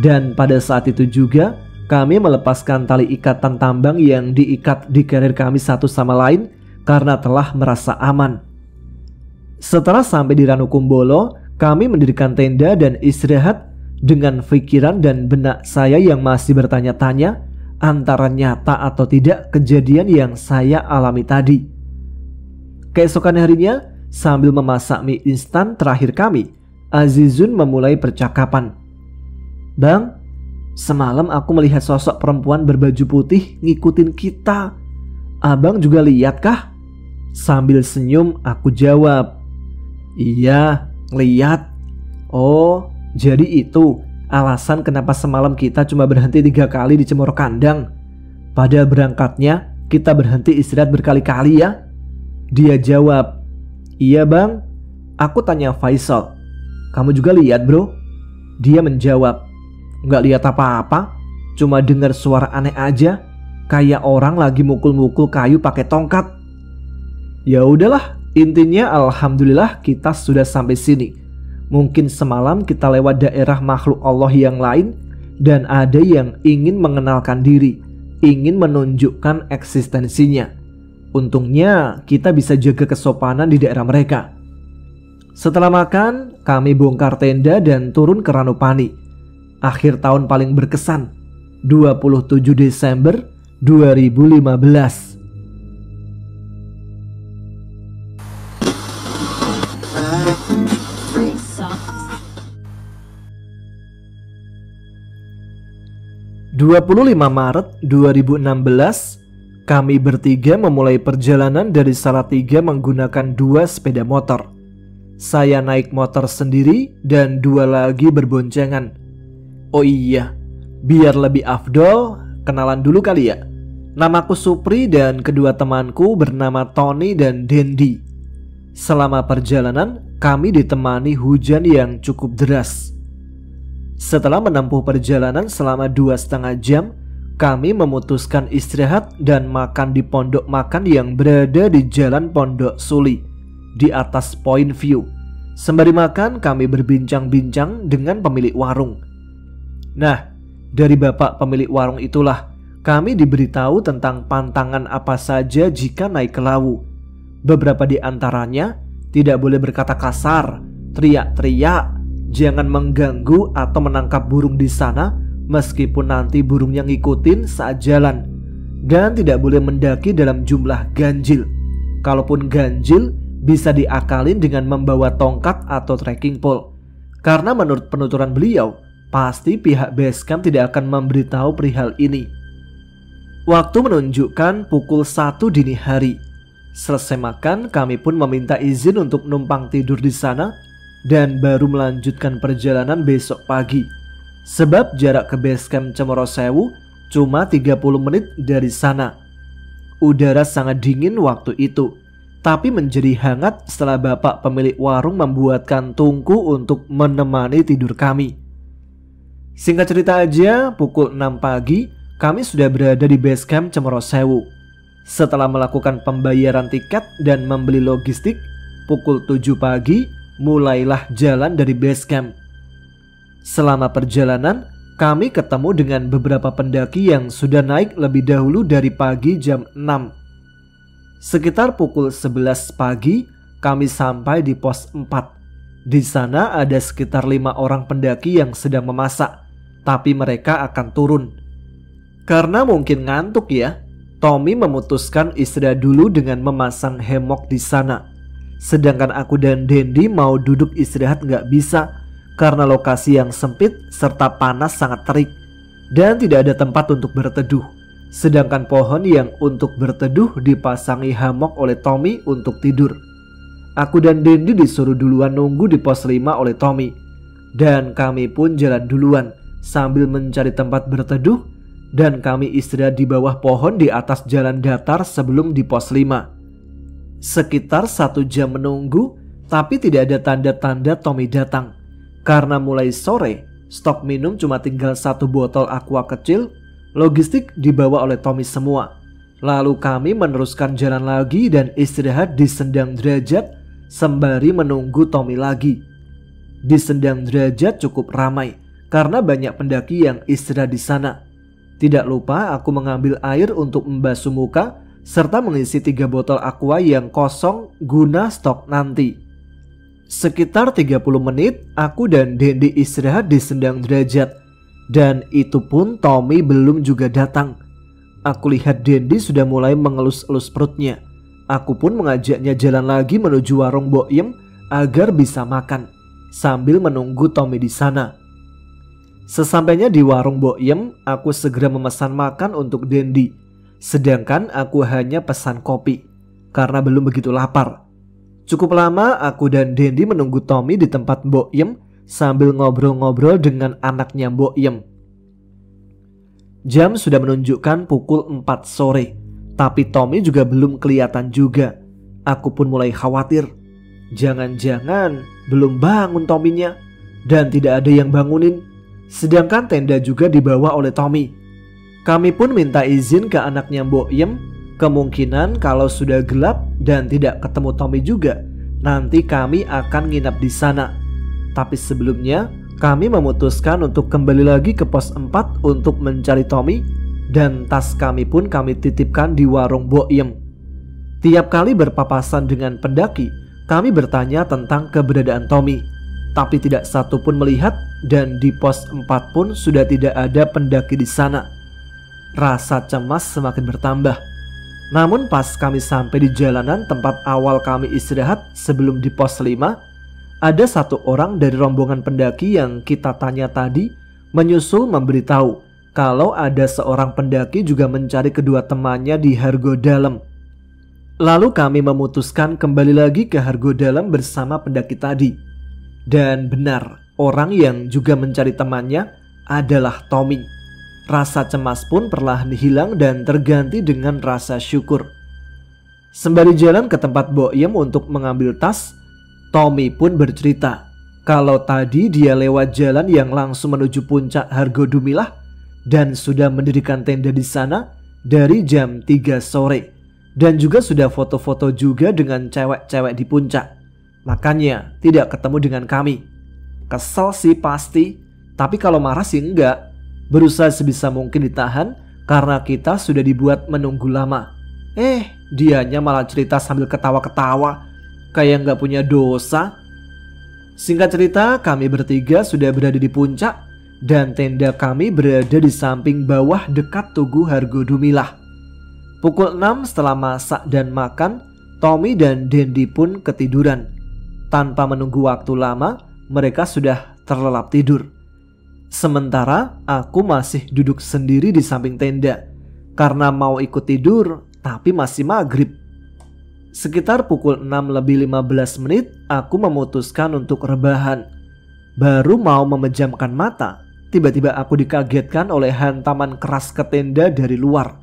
Dan pada saat itu juga, kami melepaskan tali ikatan tambang yang diikat di karir kami satu sama lain karena telah merasa aman. Setelah sampai di Ranukumbolo, kami mendirikan tenda dan istirahat dengan pikiran dan benak saya yang masih bertanya-tanya antara nyata atau tidak kejadian yang saya alami tadi. Keesokan harinya, sambil memasak mie instan terakhir kami, Azizun memulai percakapan. "Bang, semalam aku melihat sosok perempuan berbaju putih ngikutin kita. Abang juga lihat kah?" Sambil senyum aku jawab, "Iya, lihat." "Oh, jadi itu alasan kenapa semalam kita cuma berhenti 3 kali di Cemoro Kandang. Padahal berangkatnya kita berhenti istirahat berkali-kali ya?" Dia jawab, "Iya bang." Aku tanya Faisal, "Kamu juga lihat bro?" Dia menjawab, "Nggak lihat apa-apa, cuma dengar suara aneh aja, kayak orang lagi mukul-mukul kayu pakai tongkat." Ya udahlah, intinya alhamdulillah kita sudah sampai sini. Mungkin semalam kita lewat daerah makhluk Allah yang lain, dan ada yang ingin mengenalkan diri, ingin menunjukkan eksistensinya. Untungnya kita bisa jaga kesopanan di daerah mereka. Setelah makan, kami bongkar tenda dan turun ke Ranupani. Akhir tahun paling berkesan, 27 Desember 2015. Maret 2016, kami bertiga memulai perjalanan dari Salatiga menggunakan 2 sepeda motor. Saya naik motor sendiri dan 2 lagi berboncengan. Oh iya, biar lebih afdol, kenalan dulu kali ya. Namaku Supri dan kedua temanku bernama Tony dan Dendi. Selama perjalanan, kami ditemani hujan yang cukup deras. Setelah menempuh perjalanan selama 2,5 jam, kami memutuskan istirahat dan makan di pondok makan yang berada di Jalan Pondok Suli, di atas Point View. Sembari makan, kami berbincang-bincang dengan pemilik warung. Nah, dari bapak pemilik warung itulah kami diberitahu tentang pantangan apa saja jika naik ke Lawu. Beberapa di antaranya, tidak boleh berkata kasar, teriak-teriak, jangan mengganggu atau menangkap burung di sana meskipun nanti burungnya ngikutin saat jalan, dan tidak boleh mendaki dalam jumlah ganjil. Kalaupun ganjil, bisa diakalin dengan membawa tongkat atau trekking pole. Karena menurut penuturan beliau, pasti pihak basecamp tidak akan memberitahu perihal ini. Waktu menunjukkan pukul 1 dini hari. Selesai makan, kami pun meminta izin untuk numpang tidur di sana dan baru melanjutkan perjalanan besok pagi. Sebab jarak ke basecamp Cemoro Sewu cuma 30 menit dari sana. Udara sangat dingin waktu itu, tapi menjadi hangat setelah bapak pemilik warung membuatkan tungku untuk menemani tidur kami. Singkat cerita aja, pukul 6 pagi kami sudah berada di basecamp Cemoro Sewu. Setelah melakukan pembayaran tiket dan membeli logistik, pukul 7 pagi mulailah jalan dari basecamp. Selama perjalanan, kami ketemu dengan beberapa pendaki yang sudah naik lebih dahulu dari pagi jam 6. Sekitar pukul 11 pagi, kami sampai di pos 4. Di sana ada sekitar 5 orang pendaki yang sedang memasak, tapi mereka akan turun. Karena mungkin ngantuk ya, Tommy memutuskan istirahat dulu dengan memasang hemok di sana. Sedangkan aku dan Dendi mau duduk istirahat nggak bisa karena lokasi yang sempit serta panas sangat terik dan tidak ada tempat untuk berteduh. Sedangkan pohon yang untuk berteduh dipasangi hammock oleh Tommy untuk tidur. Aku dan Dendi disuruh duluan nunggu di pos 5 oleh Tommy. Dan kami pun jalan duluan sambil mencari tempat berteduh, dan kami istirahat di bawah pohon di atas jalan datar sebelum di pos 5. Sekitar 1 jam menunggu, tapi tidak ada tanda-tanda Tommy datang. Karena mulai sore, stok minum cuma tinggal 1 botol aqua kecil. Logistik dibawa oleh Tommy semua. Lalu kami meneruskan jalan lagi dan istirahat di Sendang Derajat sembari menunggu Tommy lagi. Di Sendang Derajat cukup ramai karena banyak pendaki yang istirahat di sana. Tidak lupa aku mengambil air untuk membasuh muka serta mengisi 3 botol aqua yang kosong guna stok nanti. Sekitar 30 menit aku dan Dendi istirahat di Sendang Derajat. Dan itu pun Tommy belum juga datang. Aku lihat Dendi sudah mulai mengelus-elus perutnya. Aku pun mengajaknya jalan lagi menuju warung Mbok Yem agar bisa makan sambil menunggu Tommy di sana. Sesampainya di warung Mbok Yem, aku segera memesan makan untuk Dendi. Sedangkan aku hanya pesan kopi karena belum begitu lapar. Cukup lama aku dan Dendi menunggu Tommy di tempat Mbok Yem sambil ngobrol-ngobrol dengan anaknya Mbok Yem. Jam sudah menunjukkan pukul 4 sore, tapi Tommy juga belum kelihatan juga. Aku pun mulai khawatir. Jangan-jangan belum bangun Tommy-nya dan tidak ada yang bangunin. Sedangkan tenda juga dibawa oleh Tommy. Kami pun minta izin ke anaknya Mbok Yem. Kemungkinan kalau sudah gelap dan tidak ketemu Tommy juga, nanti kami akan nginap di sana. Tapi sebelumnya, kami memutuskan untuk kembali lagi ke pos 4 untuk mencari Tommy, dan tas kami pun kami titipkan di warung Mbok Yem. Tiap kali berpapasan dengan pendaki, kami bertanya tentang keberadaan Tommy, tapi tidak satu pun melihat, dan di pos 4 pun sudah tidak ada pendaki di sana. Rasa cemas semakin bertambah. Namun pas kami sampai di jalanan tempat awal kami istirahat sebelum di pos 5, ada 1 orang dari rombongan pendaki yang kita tanya tadi menyusul memberitahu kalau ada seorang pendaki juga mencari kedua temannya di Hargodalam. Lalu kami memutuskan kembali lagi ke Hargodalam bersama pendaki tadi. Dan benar, orang yang juga mencari temannya adalah Tommy. Rasa cemas pun perlahan hilang dan terganti dengan rasa syukur. Sembari jalan ke tempat Mbok Yem untuk mengambil tas, Tommy pun bercerita kalau tadi dia lewat jalan yang langsung menuju puncak Hargodumilah dan sudah mendirikan tenda di sana dari jam 3 sore. Dan juga sudah foto-foto juga dengan cewek-cewek di puncak. Makanya tidak ketemu dengan kami. Kesel sih pasti, tapi kalau marah sih enggak. Berusaha sebisa mungkin ditahan karena kita sudah dibuat menunggu lama. Dianya malah cerita sambil ketawa-ketawa, kayak nggak punya dosa. Singkat cerita, kami bertiga sudah berada di puncak dan tenda kami berada di samping bawah dekat Tugu Hargodumilah. Pukul 6 setelah masak dan makan, Tommy dan Dendi pun ketiduran. Tanpa menunggu waktu lama, mereka sudah terlelap tidur. Sementara aku masih duduk sendiri di samping tenda karena mau ikut tidur, tapi masih maghrib. Sekitar pukul 6:15 aku memutuskan untuk rebahan. Baru mau memejamkan mata, tiba-tiba aku dikagetkan oleh hantaman keras ke tenda dari luar.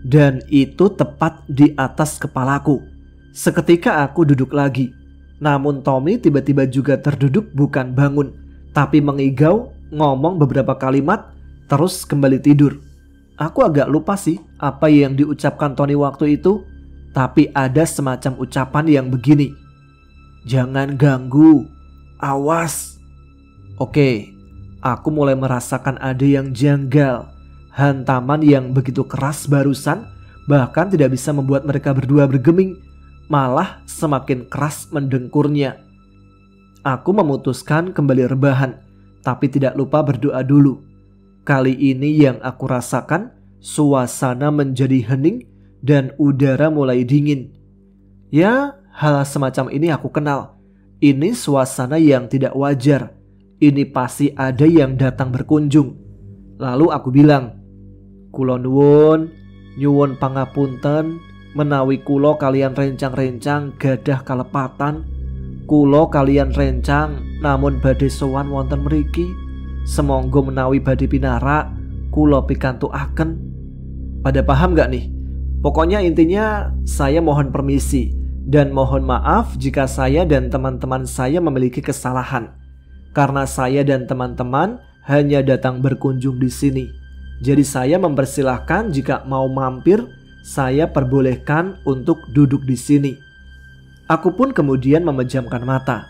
Dan itu tepat di atas kepalaku. Seketika aku duduk lagi. Namun Tommy tiba-tiba juga terduduk, bukan bangun, tapi mengigau, ngomong beberapa kalimat, terus kembali tidur. Aku agak lupa sih apa yang diucapkan Tony waktu itu, tapi ada semacam ucapan yang begini. Jangan ganggu, awas. Oke, aku mulai merasakan ada yang janggal. Hantaman yang begitu keras barusan bahkan tidak bisa membuat mereka berdua bergeming. malah semakin keras mendengkurnya. Aku memutuskan kembali rebahan, tapi tidak lupa berdoa dulu. Kali ini yang aku rasakan, suasana menjadi hening dan udara mulai dingin. Ya, hal semacam ini aku kenal. Ini suasana yang tidak wajar. Ini pasti ada yang datang berkunjung. Lalu aku bilang, "Kula nuwun, nyuwun pangapunten, menawi kula kalian rencang-rencang gadah kalepatan. Kula kalian rencang namun badhe sowan wonten mriki. Semonggo menawi badhe pinarak, kula pikantukaken." Pada paham gak nih? Pokoknya intinya saya mohon permisi dan mohon maaf jika saya dan teman-teman saya memiliki kesalahan. Karena saya dan teman-teman hanya datang berkunjung di sini. Jadi saya mempersilahkan jika mau mampir, saya perbolehkan untuk duduk di sini. Aku pun kemudian memejamkan mata.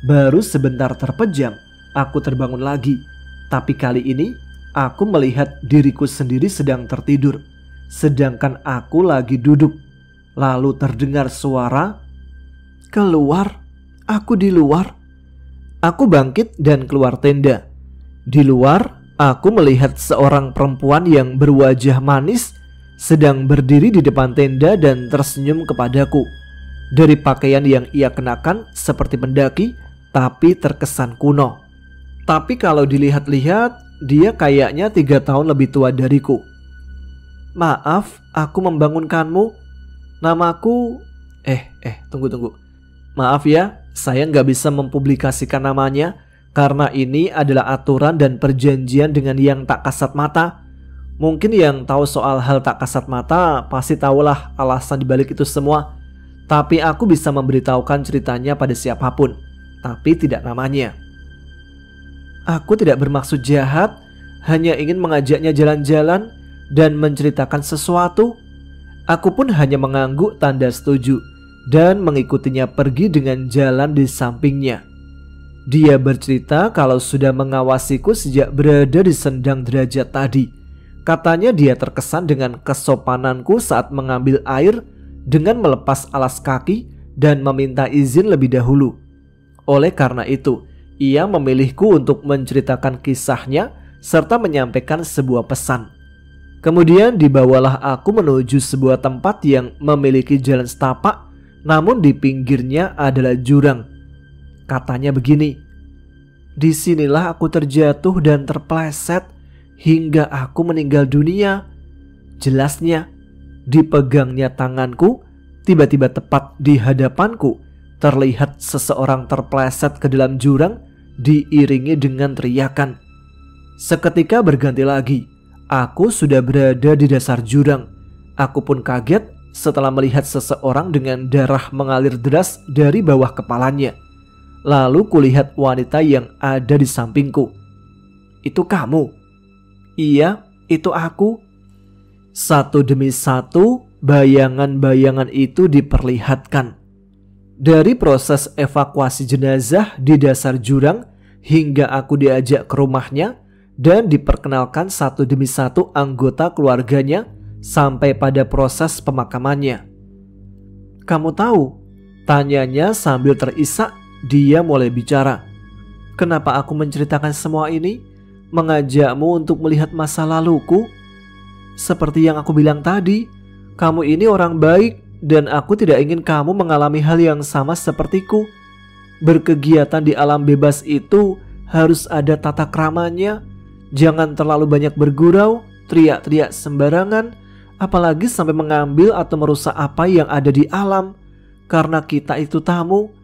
Baru sebentar terpejam, aku terbangun lagi. Tapi kali ini, aku melihat diriku sendiri sedang tertidur. Sedangkan aku lagi duduk. Lalu terdengar suara, "Keluar, aku di luar." Aku bangkit dan keluar tenda. Di luar, aku melihat seorang perempuan yang berwajah manis sedang berdiri di depan tenda dan tersenyum kepadaku. Dari pakaian yang ia kenakan seperti pendaki, tapi terkesan kuno. Tapi kalau dilihat-lihat, dia kayaknya 3 tahun lebih tua dariku. "Maaf, aku membangunkanmu. Namaku..." Tunggu. Maaf ya, saya nggak bisa mempublikasikan namanya karena ini adalah aturan dan perjanjian dengan yang tak kasat mata. Mungkin yang tahu soal hal tak kasat mata pasti tahulah alasan dibalik itu semua. Tapi aku bisa memberitahukan ceritanya pada siapapun, tapi tidak namanya. Aku tidak bermaksud jahat, hanya ingin mengajaknya jalan-jalan dan menceritakan sesuatu. Aku pun hanya mengangguk tanda setuju dan mengikutinya pergi dengan jalan di sampingnya. Dia bercerita kalau sudah mengawasiku sejak berada di sendang derajat tadi. Katanya dia terkesan dengan kesopananku saat mengambil air dengan melepas alas kaki dan meminta izin lebih dahulu. Oleh karena itu, ia memilihku untuk menceritakan kisahnya serta menyampaikan sebuah pesan. Kemudian dibawalah aku menuju sebuah tempat yang memiliki jalan setapak, namun di pinggirnya adalah jurang. Katanya begini, "Disinilah aku terjatuh dan terpeleset hingga aku meninggal dunia." Jelasnya, dipegangnya tanganku, tiba-tiba tepat di hadapanku terlihat seseorang terpeleset ke dalam jurang diiringi dengan teriakan. Seketika berganti lagi. Aku sudah berada di dasar jurang. Aku pun kaget setelah melihat seseorang dengan darah mengalir deras dari bawah kepalanya. Lalu kulihat wanita yang ada di sampingku. "Itu kamu?" "Iya, itu aku." Satu demi satu bayangan-bayangan itu diperlihatkan. Dari proses evakuasi jenazah di dasar jurang hingga aku diajak ke rumahnya dan diperkenalkan satu demi satu anggota keluarganya sampai pada proses pemakamannya. "Kamu tahu?" tanyanya sambil terisak. Dia mulai bicara. "Kenapa aku menceritakan semua ini? Mengajakmu untuk melihat masa laluku? Seperti yang aku bilang tadi, kamu ini orang baik dan aku tidak ingin kamu mengalami hal yang sama sepertiku. Berkegiatan di alam bebas itu harus ada tata kramanya. Jangan terlalu banyak bergurau, teriak-teriak sembarangan, apalagi sampai mengambil atau merusak apa yang ada di alam. Karena kita itu tamu,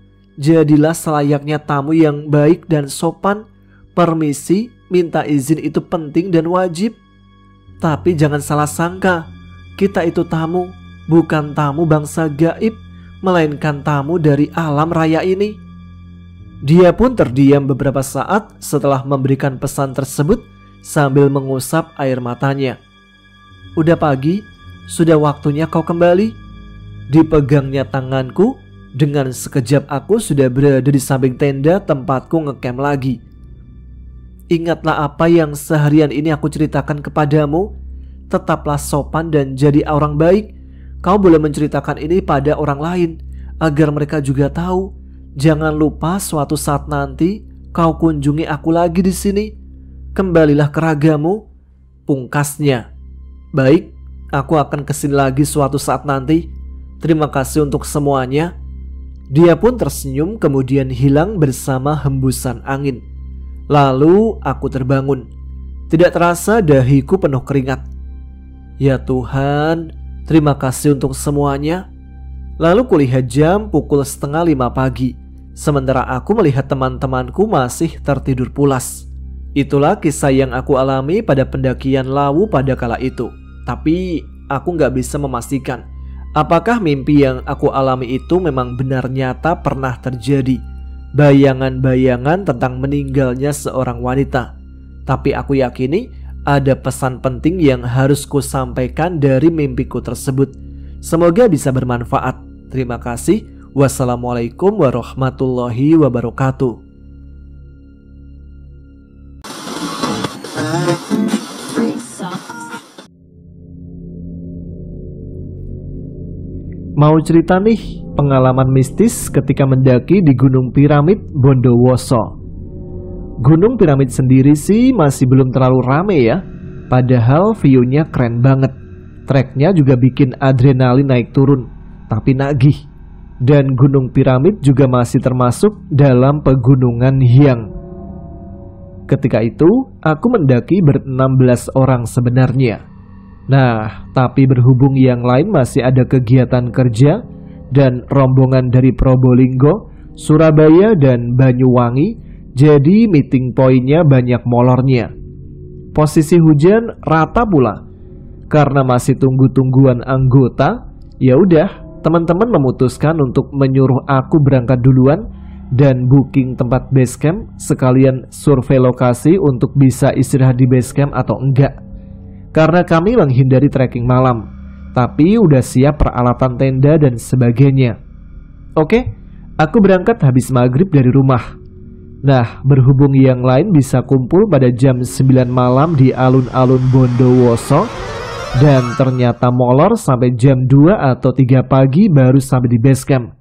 jadilah selayaknya tamu yang baik dan sopan. Permisi, minta izin itu penting dan wajib. Tapi jangan salah sangka, kita itu tamu, bukan tamu bangsa gaib, melainkan tamu dari alam raya ini." Dia pun terdiam beberapa saat setelah memberikan pesan tersebut sambil mengusap air matanya. "Udah pagi, sudah waktunya kau kembali." Dipegangnya tanganku, dengan sekejap aku sudah berada di samping tenda tempatku ngecamp lagi. "Ingatlah apa yang seharian ini aku ceritakan kepadamu. Tetaplah sopan dan jadi orang baik. Kau boleh menceritakan ini pada orang lain agar mereka juga tahu. Jangan lupa suatu saat nanti kau kunjungi aku lagi di sini. Kembalilah ke ragamu, pungkasnya. Baik, aku akan kesini lagi suatu saat nanti. Terima kasih untuk semuanya. Dia pun tersenyum kemudian hilang bersama hembusan angin. Lalu aku terbangun. Tidak terasa dahiku penuh keringat. Ya Tuhan, terima kasih untuk semuanya. Lalu kulihat jam pukul 4:30 pagi. Sementara aku melihat teman-temanku masih tertidur pulas. Itulah kisah yang aku alami pada pendakian Lawu pada kala itu. Tapi aku gak bisa memastikan apakah mimpi yang aku alami itu memang benar nyata pernah terjadi. Bayangan-bayangan tentang meninggalnya seorang wanita. Tapi aku yakini ada pesan penting yang harus ku sampaikan dari mimpiku tersebut. Semoga bisa bermanfaat. Terima kasih. Wassalamualaikum warahmatullahi wabarakatuh. Mau cerita nih pengalaman mistis ketika mendaki di Gunung Piramid Bondowoso. Gunung Piramid sendiri sih masih belum terlalu rame ya. Padahal view-nya keren banget. Treknya juga bikin adrenalin naik turun, tapi nagih. Dan Gunung Piramid juga masih termasuk dalam pegunungan Hyang. Ketika itu aku mendaki ber-16 orang sebenarnya. Nah, tapi berhubung yang lain masih ada kegiatan kerja dan rombongan dari Probolinggo, Surabaya, dan Banyuwangi, jadi meeting pointnya banyak molornya. Posisi hujan rata pula. Karena masih tunggu-tungguan anggota, ya udah, teman-teman memutuskan untuk menyuruh aku berangkat duluan dan booking tempat base camp sekalian survei lokasi untuk bisa istirahat di base camp atau enggak. Karena kami menghindari trekking malam, tapi udah siap peralatan tenda dan sebagainya. Oke, aku berangkat habis maghrib dari rumah. Nah, berhubung yang lain bisa kumpul pada jam 9 malam di alun-alun Bondowoso, dan ternyata molor sampai jam 2 atau 3 pagi baru sampai di base camp.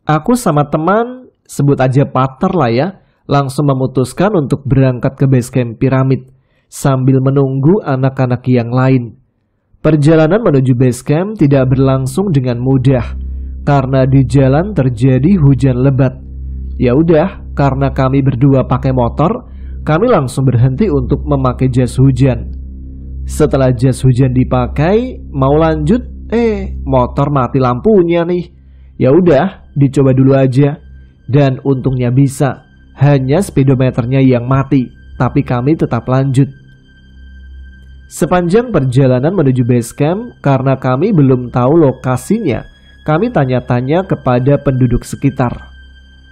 Aku sama teman, sebut aja partner lah ya, langsung memutuskan untuk berangkat ke base camp Piramid sambil menunggu anak-anak yang lain. Perjalanan menuju base camp tidak berlangsung dengan mudah karena di jalan terjadi hujan lebat. Ya udah, karena kami berdua pakai motor, kami langsung berhenti untuk memakai jas hujan. Setelah jas hujan dipakai, mau lanjut, motor mati lampunya nih. Ya udah, dicoba dulu aja. Dan untungnya bisa, hanya speedometernya yang mati, tapi kami tetap lanjut. Sepanjang perjalanan menuju base camp, karena kami belum tahu lokasinya, kami tanya-tanya kepada penduduk sekitar.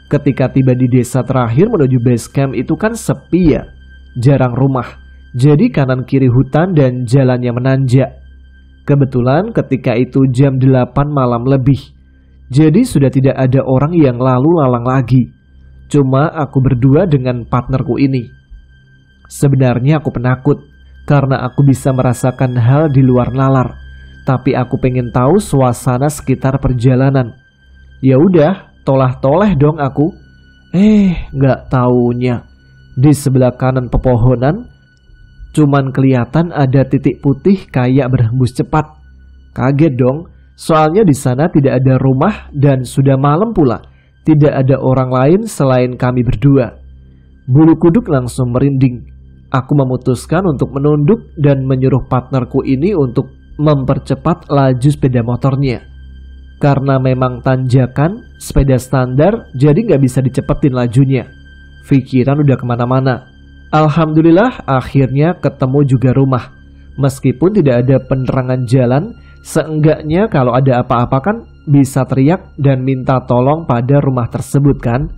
Ketika tiba di desa terakhir menuju base camp itu kan sepi ya, jarang rumah. Jadi kanan kiri hutan dan jalannya menanjak. Kebetulan ketika itu jam 8 malam lebih. Jadi sudah tidak ada orang yang lalu lalang lagi. Cuma aku berdua dengan partnerku ini. Sebenarnya aku penakut karena aku bisa merasakan hal di luar nalar. Tapi aku pengen tahu suasana sekitar perjalanan. Ya udah, tolah-toleh dong aku. Nggak taunya di sebelah kanan pepohonan cuman kelihatan ada titik putih kayak berhembus cepat. Kaget dong, soalnya di sana tidak ada rumah dan sudah malam pula. Tidak ada orang lain selain kami berdua. Bulu kuduk langsung merinding. Aku memutuskan untuk menunduk dan menyuruh partnerku ini untuk mempercepat laju sepeda motornya. Karena memang tanjakan, sepeda standar, jadi nggak bisa dicepetin lajunya. Pikiran udah kemana-mana. Alhamdulillah akhirnya ketemu juga rumah. Meskipun tidak ada penerangan jalan, seenggaknya kalau ada apa-apa kan bisa teriak dan minta tolong pada rumah tersebut kan.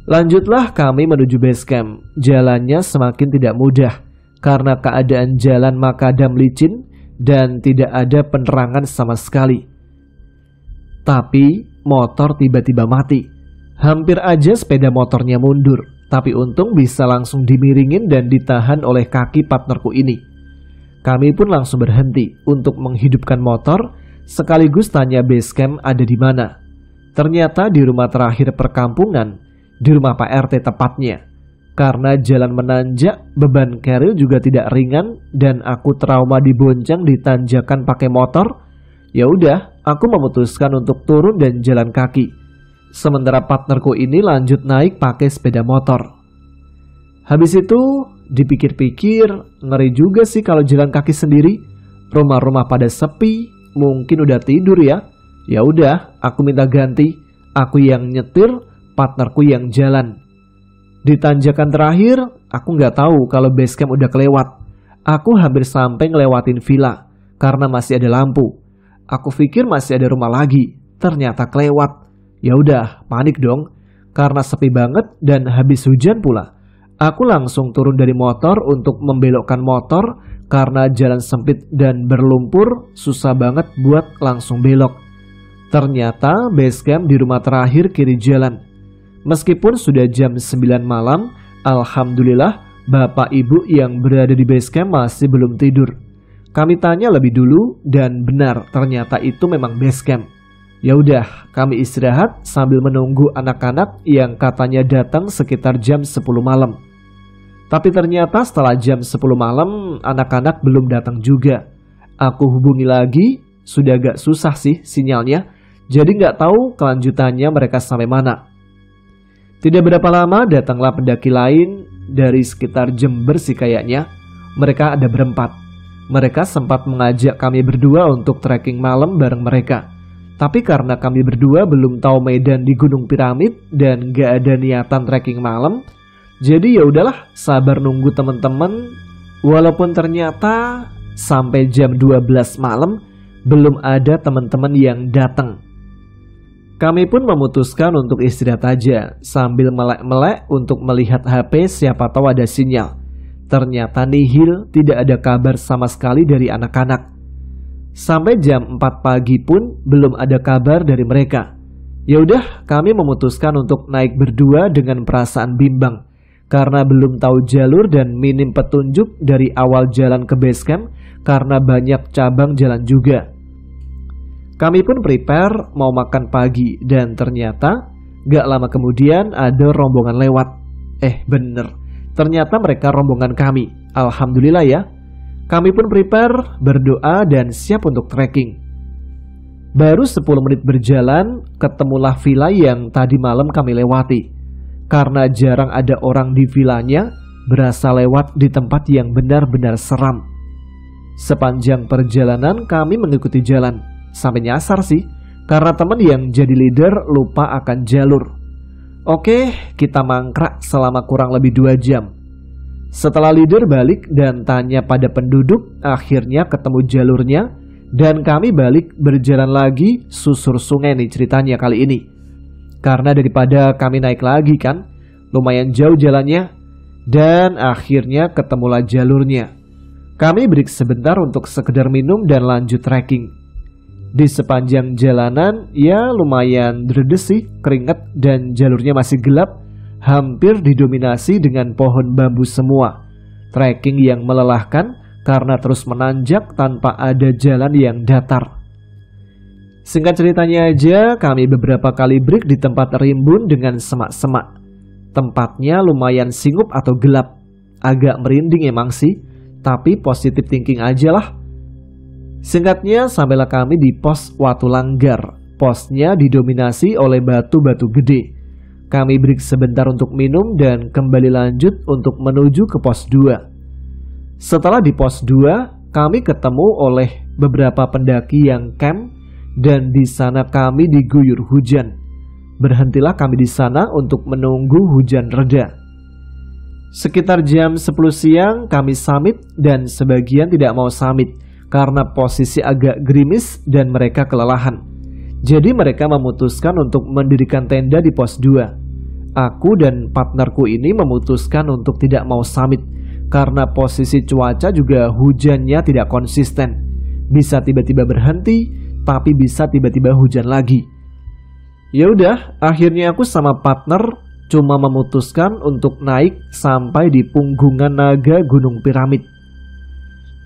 Lanjutlah kami menuju base camp. Jalannya semakin tidak mudah karena keadaan jalan makadam licin dan tidak ada penerangan sama sekali. Tapi motor tiba-tiba mati. Hampir aja sepeda motornya mundur. Tapi untung bisa langsung dimiringin dan ditahan oleh kaki partnerku ini. Kami pun langsung berhenti untuk menghidupkan motor sekaligus tanya base camp ada di mana. Ternyata di rumah terakhir perkampungan, di rumah Pak RT tepatnya. Karena jalan menanjak, beban keril juga tidak ringan dan aku trauma dibonceng di tanjakan pakai motor. Ya udah, aku memutuskan untuk turun dan jalan kaki. Sementara partnerku ini lanjut naik pakai sepeda motor. Habis itu dipikir-pikir, ngeri juga sih kalau jalan kaki sendiri. Rumah-rumah pada sepi, mungkin udah tidur ya. Ya udah, aku minta ganti. Aku yang nyetir, partnerku yang jalan. Di tanjakan terakhir, aku nggak tahu kalau base camp udah kelewat. Aku hampir sampai ngelewatin villa karena masih ada lampu. Aku pikir masih ada rumah lagi, ternyata kelewat. Ya udah, panik dong karena sepi banget dan habis hujan pula. Aku langsung turun dari motor untuk membelokkan motor karena jalan sempit dan berlumpur, susah banget buat langsung belok. Ternyata base camp di rumah terakhir kiri jalan. Meskipun sudah jam 9 malam, alhamdulillah bapak ibu yang berada di base camp masih belum tidur. Kami tanya lebih dulu dan benar ternyata itu memang base camp. Ya udah, kami istirahat sambil menunggu anak-anak yang katanya datang sekitar jam 10 malam. Tapi ternyata setelah jam 10 malam anak-anak belum datang juga. Aku hubungi lagi, sudah agak susah sih sinyalnya. Jadi nggak tahu kelanjutannya mereka sampai mana. Tidak berapa lama datanglah pendaki lain dari sekitar Jember sih kayaknya. Mereka ada berempat. Mereka sempat mengajak kami berdua untuk trekking malam bareng mereka. Tapi karena kami berdua belum tahu medan di Gunung Piramid dan gak ada niatan trekking malam, jadi ya udahlah sabar nunggu teman-teman. Walaupun ternyata sampai jam 12 malam belum ada teman-teman yang datang. Kami pun memutuskan untuk istirahat aja sambil melek-melek untuk melihat HP siapa tahu ada sinyal. Ternyata nihil, tidak ada kabar sama sekali dari anak-anak. Sampai jam 4 pagi pun belum ada kabar dari mereka. Ya udah, kami memutuskan untuk naik berdua dengan perasaan bimbang karena belum tahu jalur dan minim petunjuk dari awal jalan ke base camp karena banyak cabang jalan juga. Kami pun prepare mau makan pagi dan ternyata gak lama kemudian ada rombongan lewat. Bener, ternyata mereka rombongan kami. Alhamdulillah ya. Kami pun prepare, berdoa dan siap untuk trekking. Baru 10 menit berjalan, ketemulah villa yang tadi malam kami lewati. Karena jarang ada orang di villanya, berasa lewat di tempat yang benar-benar seram. Sepanjang perjalanan kami mengikuti jalan. Sampai nyasar sih, karena teman yang jadi leader lupa akan jalur. Oke, kita mangkrak selama kurang lebih 2 jam. Setelah leader balik dan tanya pada penduduk, akhirnya ketemu jalurnya. Dan kami balik berjalan lagi susur sungai nih ceritanya kali ini. Karena daripada kami naik lagi kan, lumayan jauh jalannya. Dan akhirnya ketemulah jalurnya. Kami break sebentar untuk sekedar minum dan lanjut trekking. Di sepanjang jalanan ya lumayan dredes sih, keringat dan jalurnya masih gelap, hampir didominasi dengan pohon bambu semua. Trekking yang melelahkan karena terus menanjak tanpa ada jalan yang datar. Singkat ceritanya aja, kami beberapa kali break di tempat rimbun dengan semak-semak. Tempatnya lumayan singup atau gelap, agak merinding emang sih, tapi positive thinking aja lah. Singkatnya, sampailah kami di pos Watu Langgar. Posnya didominasi oleh batu-batu gede. Kami break sebentar untuk minum dan kembali lanjut untuk menuju ke pos 2. Setelah di pos 2, kami ketemu oleh beberapa pendaki yang camp dan di sana kami diguyur hujan. Berhentilah kami di sana untuk menunggu hujan reda. Sekitar jam 10 siang kami summit dan sebagian tidak mau summit karena posisi agak gerimis dan mereka kelelahan. Jadi mereka memutuskan untuk mendirikan tenda di pos 2. Aku dan partnerku ini memutuskan untuk tidak mau summit karena posisi cuaca juga hujannya tidak konsisten. Bisa tiba-tiba berhenti, tapi bisa tiba-tiba hujan lagi. Ya udah, akhirnya aku sama partner cuma memutuskan untuk naik sampai di punggungan naga Gunung Piramid.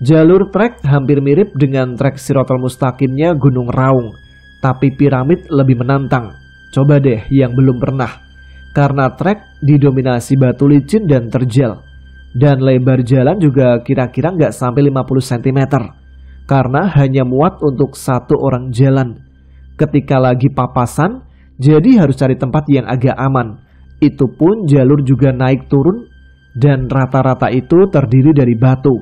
Jalur trek hampir mirip dengan trek Shiratal Mustaqimnya Gunung Raung, tapi piramid lebih menantang. Coba deh yang belum pernah. Karena trek didominasi batu licin dan terjal. Dan lebar jalan juga kira-kira nggak sampai 50 cm. Karena hanya muat untuk satu orang jalan. Ketika lagi papasan, jadi harus cari tempat yang agak aman. Itu pun jalur juga naik turun dan rata-rata itu terdiri dari batu.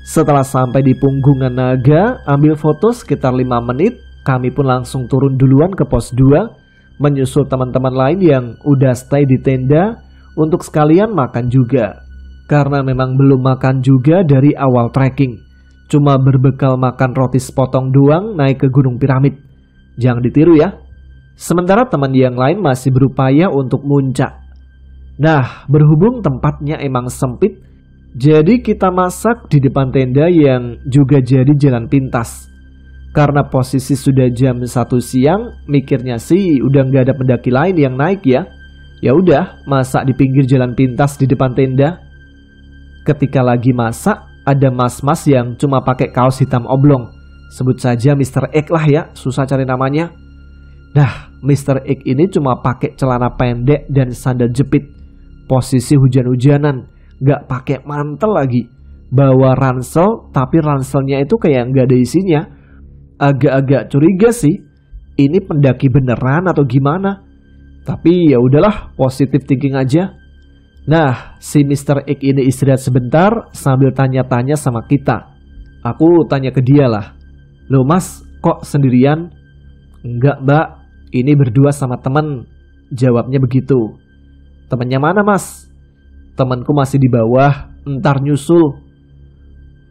Setelah sampai di Punggungan Naga, ambil foto sekitar 5 menit, kami pun langsung turun duluan ke pos 2, menyusul teman-teman lain yang udah stay di tenda untuk sekalian makan juga. Karena memang belum makan juga dari awal trekking. Cuma berbekal makan roti sepotong doang naik ke Gunung Piramid. Jangan ditiru ya. Sementara teman yang lain masih berupaya untuk muncak. Nah, berhubung tempatnya emang sempit, jadi kita masak di depan tenda yang juga jadi jalan pintas. Karena posisi sudah jam 1 siang, mikirnya sih udah nggak ada pendaki lain yang naik ya. Ya udah, masak di pinggir jalan pintas di depan tenda. Ketika lagi masak, ada mas-mas yang cuma pakai kaos hitam oblong. Sebut saja Mr. X lah ya, susah cari namanya. Nah, Mr. X ini cuma pakai celana pendek dan sandal jepit. Posisi hujan-hujanan. Gak pakai mantel lagi. Bawa ransel, tapi ranselnya itu kayak gak ada isinya. Agak-agak curiga sih. Ini pendaki beneran atau gimana? Tapi ya udahlah, positive thinking aja. Nah, si Mr. X ini istirahat sebentar sambil tanya-tanya sama kita. Aku tanya ke dia lah. Loh mas, kok sendirian? Enggak mbak, ini berdua sama temen. Jawabnya begitu. Temennya mana mas? Temanku masih di bawah, entar nyusul.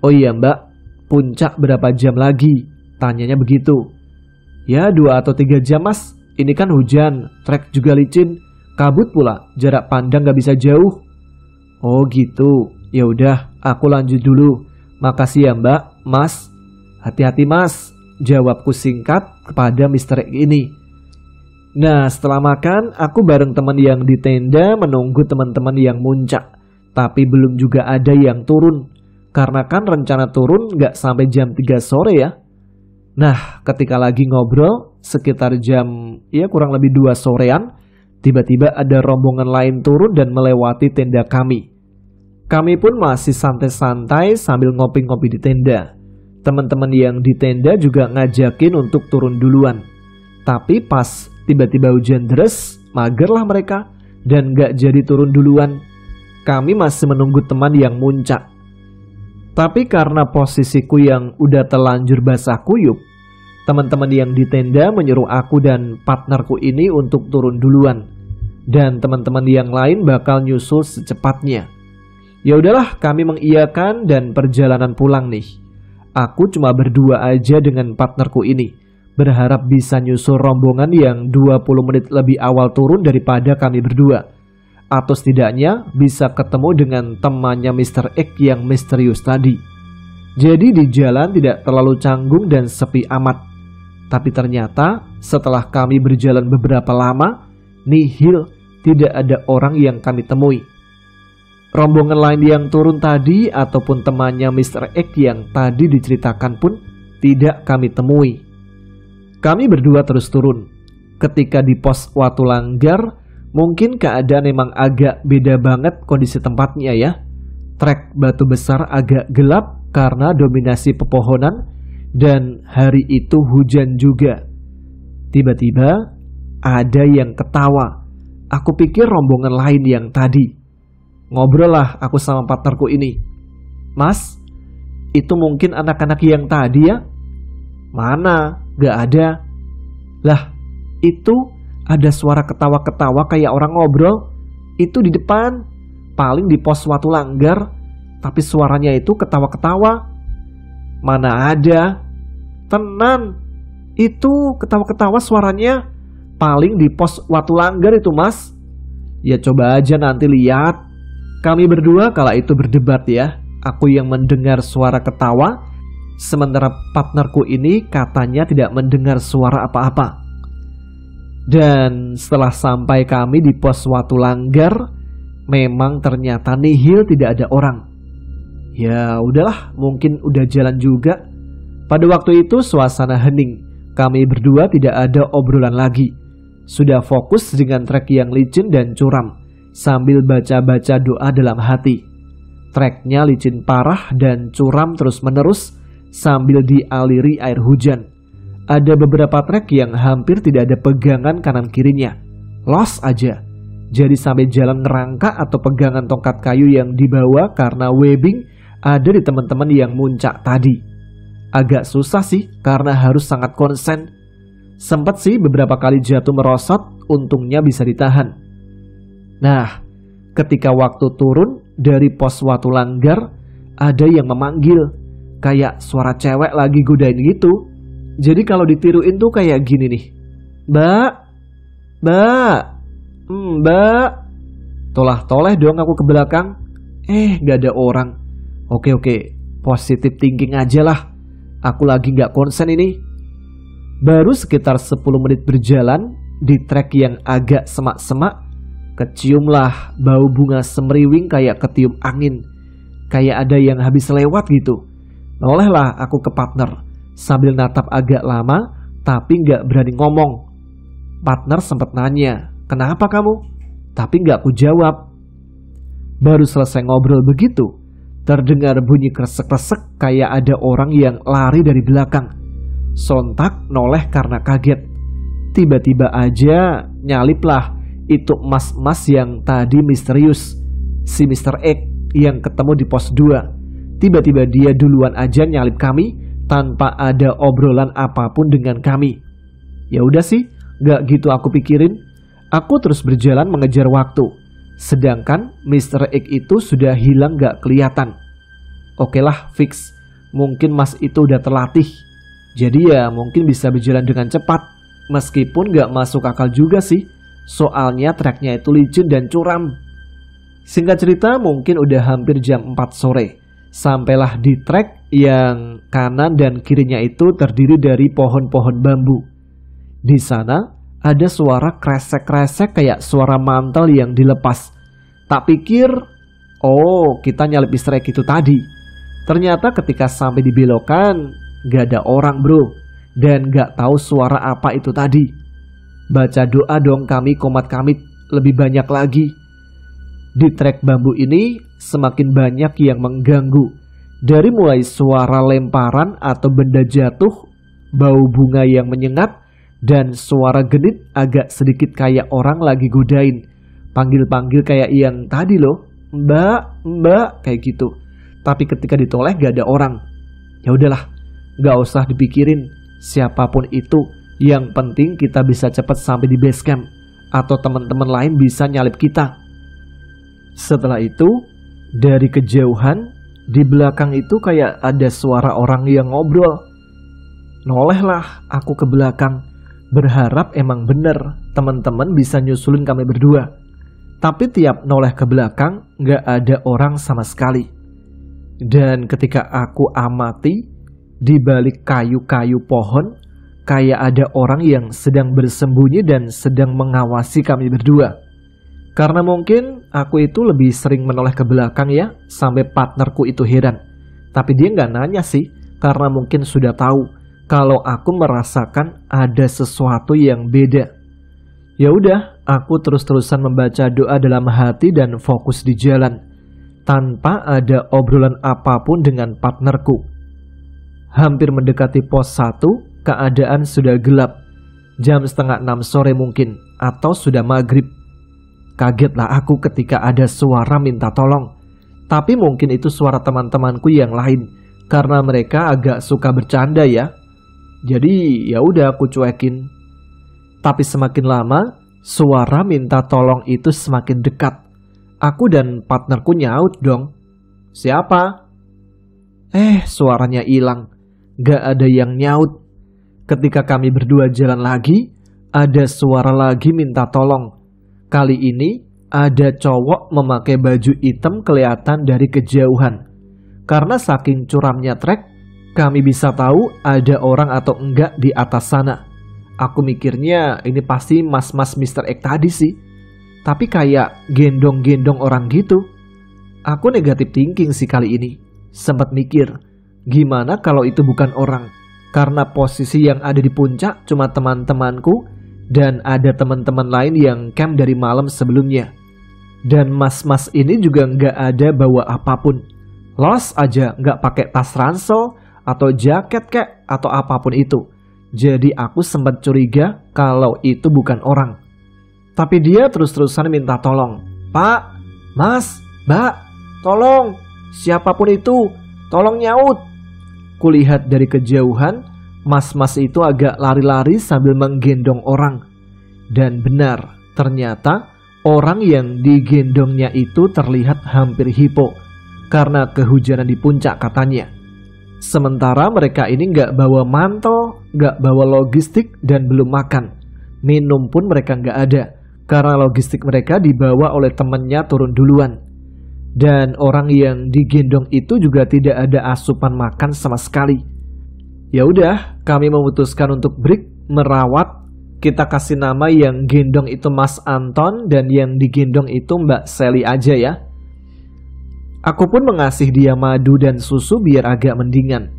Oh iya mbak, puncak berapa jam lagi? Tanyanya begitu. Ya 2 atau 3 jam mas, ini kan hujan, trek juga licin, kabut pula, jarak pandang gak bisa jauh. Oh gitu, ya udah, aku lanjut dulu. Makasih ya mbak, mas. Hati-hati mas, jawabku singkat kepada Mr. X ini. Nah, setelah makan, aku bareng teman yang di tenda menunggu teman-teman yang muncak. Tapi belum juga ada yang turun. Karena kan rencana turun nggak sampai jam 3 sore ya. Nah, ketika lagi ngobrol, sekitar jam kurang lebih 2 sorean, tiba-tiba ada rombongan lain turun dan melewati tenda kami. Kami pun masih santai-santai sambil ngopi-ngopi di tenda. Teman-teman yang di tenda juga ngajakin untuk turun duluan. Tapi pas tiba-tiba hujan deras, magerlah mereka dan gak jadi turun duluan. Kami masih menunggu teman yang muncak. Tapi karena posisiku yang udah terlanjur basah kuyup, teman-teman yang di tenda menyuruh aku dan partnerku ini untuk turun duluan. Dan teman-teman yang lain bakal nyusul secepatnya. Ya udahlah, kami mengiyakan dan perjalanan pulang nih. Aku cuma berdua aja dengan partnerku ini. Berharap bisa nyusul rombongan yang 20 menit lebih awal turun daripada kami berdua. Atau setidaknya bisa ketemu dengan temannya Mr. X yang misterius tadi. Jadi di jalan tidak terlalu canggung dan sepi amat. Tapi ternyata setelah kami berjalan beberapa lama, nihil, tidak ada orang yang kami temui. Rombongan lain yang turun tadi ataupun temannya Mr. X yang tadi diceritakan pun tidak kami temui. Kami berdua terus turun. Ketika di pos Watu Langgar, mungkin keadaan memang agak beda banget kondisi tempatnya ya. Trek batu besar agak gelap karena dominasi pepohonan dan hari itu hujan juga. Tiba-tiba ada yang ketawa. Aku pikir rombongan lain yang tadi. Ngobrol lah aku sama partnerku ini. Mas, itu mungkin anak-anak yang tadi ya? Mana? Gak ada. Lah, itu ada suara ketawa-ketawa kayak orang ngobrol. Itu di depan. Paling di pos Watu Langgar. Tapi suaranya itu ketawa-ketawa. Mana ada. Tenan. Itu ketawa-ketawa suaranya. Paling di pos Watu Langgar itu mas. Ya coba aja nanti lihat. Kami berdua kala itu berdebat ya. Aku yang mendengar suara ketawa. Sementara partnerku ini katanya tidak mendengar suara apa-apa. Dan setelah sampai kami di pos Watu Langgar, memang ternyata nihil tidak ada orang. Ya udahlah, mungkin udah jalan juga. Pada waktu itu suasana hening. Kami berdua tidak ada obrolan lagi. Sudah fokus dengan trek yang licin dan curam, sambil baca-baca doa dalam hati. Treknya licin parah dan curam terus-menerus sambil dialiri air hujan. Ada beberapa trek yang hampir tidak ada pegangan kanan kirinya. Los aja. Jadi sampai jalan ngerangka atau pegangan tongkat kayu yang dibawa karena webbing ada di teman-teman yang muncak tadi. Agak susah sih karena harus sangat konsen. Sempat sih beberapa kali jatuh merosot, untungnya bisa ditahan. Nah, ketika waktu turun dari pos Watu Langgar, ada yang memanggil. Kayak suara cewek lagi godain gitu. Jadi kalau ditiruin tuh kayak gini nih. Mbak, Mbak, Mbak. Tolah-toleh dong aku ke belakang. Gak ada orang. Oke, positive thinking aja lah. Aku lagi gak konsen ini. Baru sekitar 10 menit berjalan di trek yang agak semak-semak, keciumlah bau bunga semeriwing kayak ketiup angin. Kayak ada yang habis lewat gitu. Nolehlah aku ke partner sambil natap agak lama tapi gak berani ngomong. Partner sempat nanya, "Kenapa kamu?" Tapi gak aku jawab. Baru selesai ngobrol begitu, terdengar bunyi kresek-kresek kayak ada orang yang lari dari belakang. Sontak noleh karena kaget. Tiba-tiba aja nyaliplah itu emas-emas yang tadi misterius. Si Mr. X yang ketemu di pos 2. Tiba-tiba dia duluan aja nyalip kami tanpa ada obrolan apapun dengan kami. Ya udah sih, gak gitu aku pikirin. Aku terus berjalan mengejar waktu. Sedangkan Mr. X itu sudah hilang gak kelihatan. Oke lah, fix. Mungkin mas itu udah terlatih. Jadi ya mungkin bisa berjalan dengan cepat. Meskipun gak masuk akal juga sih. Soalnya treknya itu licin dan curam. Singkat cerita mungkin udah hampir jam 4 sore. Sampailah di trek yang kanan dan kirinya itu terdiri dari pohon-pohon bambu. Di sana ada suara kresek-kresek kayak suara mantel yang dilepas. Tak pikir, oh kita nyalip Mr. X itu tadi. Ternyata ketika sampai di belokan, gak ada orang bro. Dan gak tahu suara apa itu tadi. Baca doa dong kami komat kamit lebih banyak lagi. Di trek bambu ini semakin banyak yang mengganggu. Dari mulai suara lemparan atau benda jatuh, bau bunga yang menyengat, dan suara genit agak sedikit kayak orang lagi godain. Panggil-panggil kayak yang tadi loh, "Mbak, Mbak," kayak gitu. Tapi ketika ditoleh gak ada orang. Ya udahlah, gak usah dipikirin siapapun itu. Yang penting kita bisa cepat sampai di base camp, atau teman-teman lain bisa nyalip kita. Setelah itu, dari kejauhan, di belakang itu kayak ada suara orang yang ngobrol. Nolehlah aku ke belakang, berharap emang bener teman-teman bisa nyusulin kami berdua. Tapi tiap noleh ke belakang, gak ada orang sama sekali. Dan ketika aku amati, di balik kayu-kayu pohon, kayak ada orang yang sedang bersembunyi dan sedang mengawasi kami berdua. Karena mungkin aku itu lebih sering menoleh ke belakang ya, sampai partnerku itu heran. Tapi dia nggak nanya sih, karena mungkin sudah tahu kalau aku merasakan ada sesuatu yang beda. Ya udah, aku terus-terusan membaca doa dalam hati dan fokus di jalan, tanpa ada obrolan apapun dengan partnerku. Hampir mendekati pos 1, keadaan sudah gelap. Jam 5:30 sore mungkin, atau sudah maghrib. Kagetlah aku ketika ada suara minta tolong. Tapi mungkin itu suara teman-temanku yang lain, karena mereka agak suka bercanda ya. Jadi ya udah aku cuekin. Tapi semakin lama, suara minta tolong itu semakin dekat. Aku dan partnerku nyaut dong. "Siapa?" Suaranya hilang. Gak ada yang nyaut. Ketika kami berdua jalan lagi, ada suara lagi minta tolong. Kali ini ada cowok memakai baju hitam kelihatan dari kejauhan. Karena saking curamnya trek, kami bisa tahu ada orang atau enggak di atas sana. Aku mikirnya ini pasti mas-mas Mr. X tadi sih. Tapi kayak gendong-gendong orang gitu. Aku negatif thinking sih kali ini. Sempat mikir, gimana kalau itu bukan orang? Karena posisi yang ada di puncak cuma teman-temanku dan ada teman-teman lain yang camp dari malam sebelumnya. Dan mas-mas ini juga nggak ada bawa apapun. Los aja nggak pakai tas ransel atau jaket kek atau apapun itu. Jadi aku sempat curiga kalau itu bukan orang. Tapi dia terus-terusan minta tolong. Pak, Mas, Mbak, tolong. Siapapun itu, tolong nyaut. Kulihat dari kejauhan, mas-mas itu agak lari-lari sambil menggendong orang. Dan benar, ternyata orang yang digendongnya itu terlihat hampir hipo. Karena kehujanan di puncak katanya. Sementara mereka ini nggak bawa mantel, nggak bawa logistik, dan belum makan. Minum pun mereka nggak ada, karena logistik mereka dibawa oleh temannya turun duluan. Dan orang yang digendong itu juga tidak ada asupan makan sama sekali. Ya udah, kami memutuskan untuk break, merawat. Kita kasih nama yang gendong itu Mas Anton dan yang digendong itu Mbak Sally aja ya. Aku pun mengasih dia madu dan susu biar agak mendingan.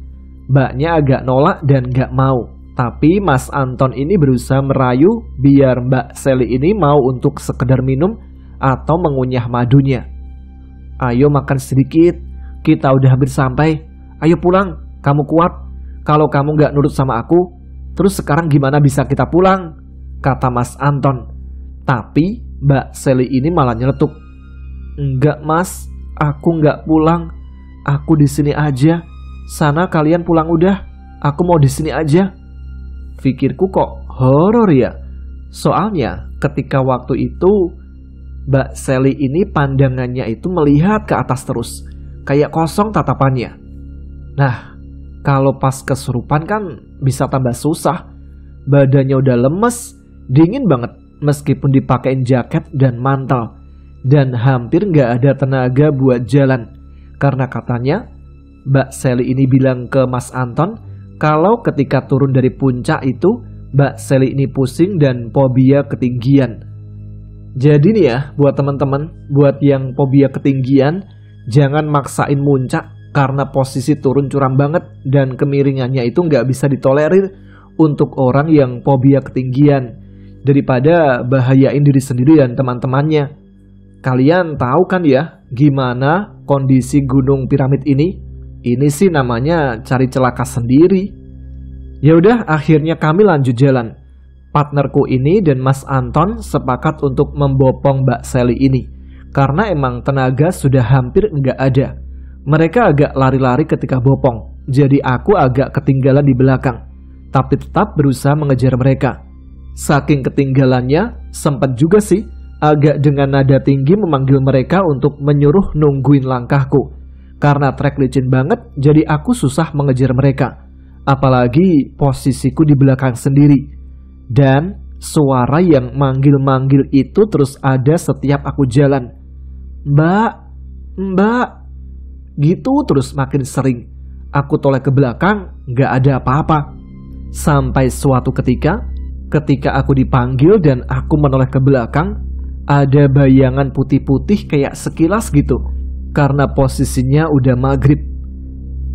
Mbaknya agak nolak dan gak mau. Tapi Mas Anton ini berusaha merayu biar Mbak Sally ini mau untuk sekedar minum atau mengunyah madunya. Ayo makan sedikit, kita udah hampir sampai. Ayo pulang, kamu kuat. Kalau kamu gak nurut sama aku, terus sekarang gimana bisa kita pulang? Kata Mas Anton. Tapi Mbak Sally ini malah nyeletuk. Enggak Mas, aku nggak pulang, aku di sini aja. Sana kalian pulang udah, aku mau di sini aja. Pikirku kok horor ya. Soalnya ketika waktu itu Mbak Sally ini pandangannya itu melihat ke atas terus, kayak kosong tatapannya. Nah, kalau pas kesurupan kan bisa tambah susah. Badannya udah lemes, dingin banget meskipun dipakein jaket dan mantel. Dan hampir nggak ada tenaga buat jalan. Karena katanya Mbak Sally ini bilang ke Mas Anton kalau ketika turun dari puncak itu Mbak Sally ini pusing dan fobia ketinggian. Jadi nih ya buat teman-teman, buat yang fobia ketinggian, jangan maksain muncak karena posisi turun curam banget dan kemiringannya itu nggak bisa ditolerir untuk orang yang fobia ketinggian. Daripada bahayain diri sendiri dan teman-temannya. Kalian tahu kan ya gimana kondisi gunung piramid ini? Ini sih namanya cari celaka sendiri. Ya udah, akhirnya kami lanjut jalan. Partnerku ini dan Mas Anton sepakat untuk membopong Mbak Sally ini. Karena emang tenaga sudah hampir nggak ada. Mereka agak lari-lari ketika bopong. Jadi aku agak ketinggalan di belakang. Tapi tetap berusaha mengejar mereka. Saking ketinggalannya, sempat juga sih agak dengan nada tinggi memanggil mereka untuk menyuruh nungguin langkahku. Karena trek licin banget, jadi aku susah mengejar mereka. Apalagi posisiku di belakang sendiri. Dan suara yang manggil-manggil itu terus ada setiap aku jalan. Mbak, Mbak. Gitu terus makin sering. Aku toleh ke belakang, gak ada apa-apa. Sampai suatu ketika aku dipanggil dan aku menoleh ke belakang, ada bayangan putih-putih kayak sekilas gitu. Karena posisinya udah maghrib.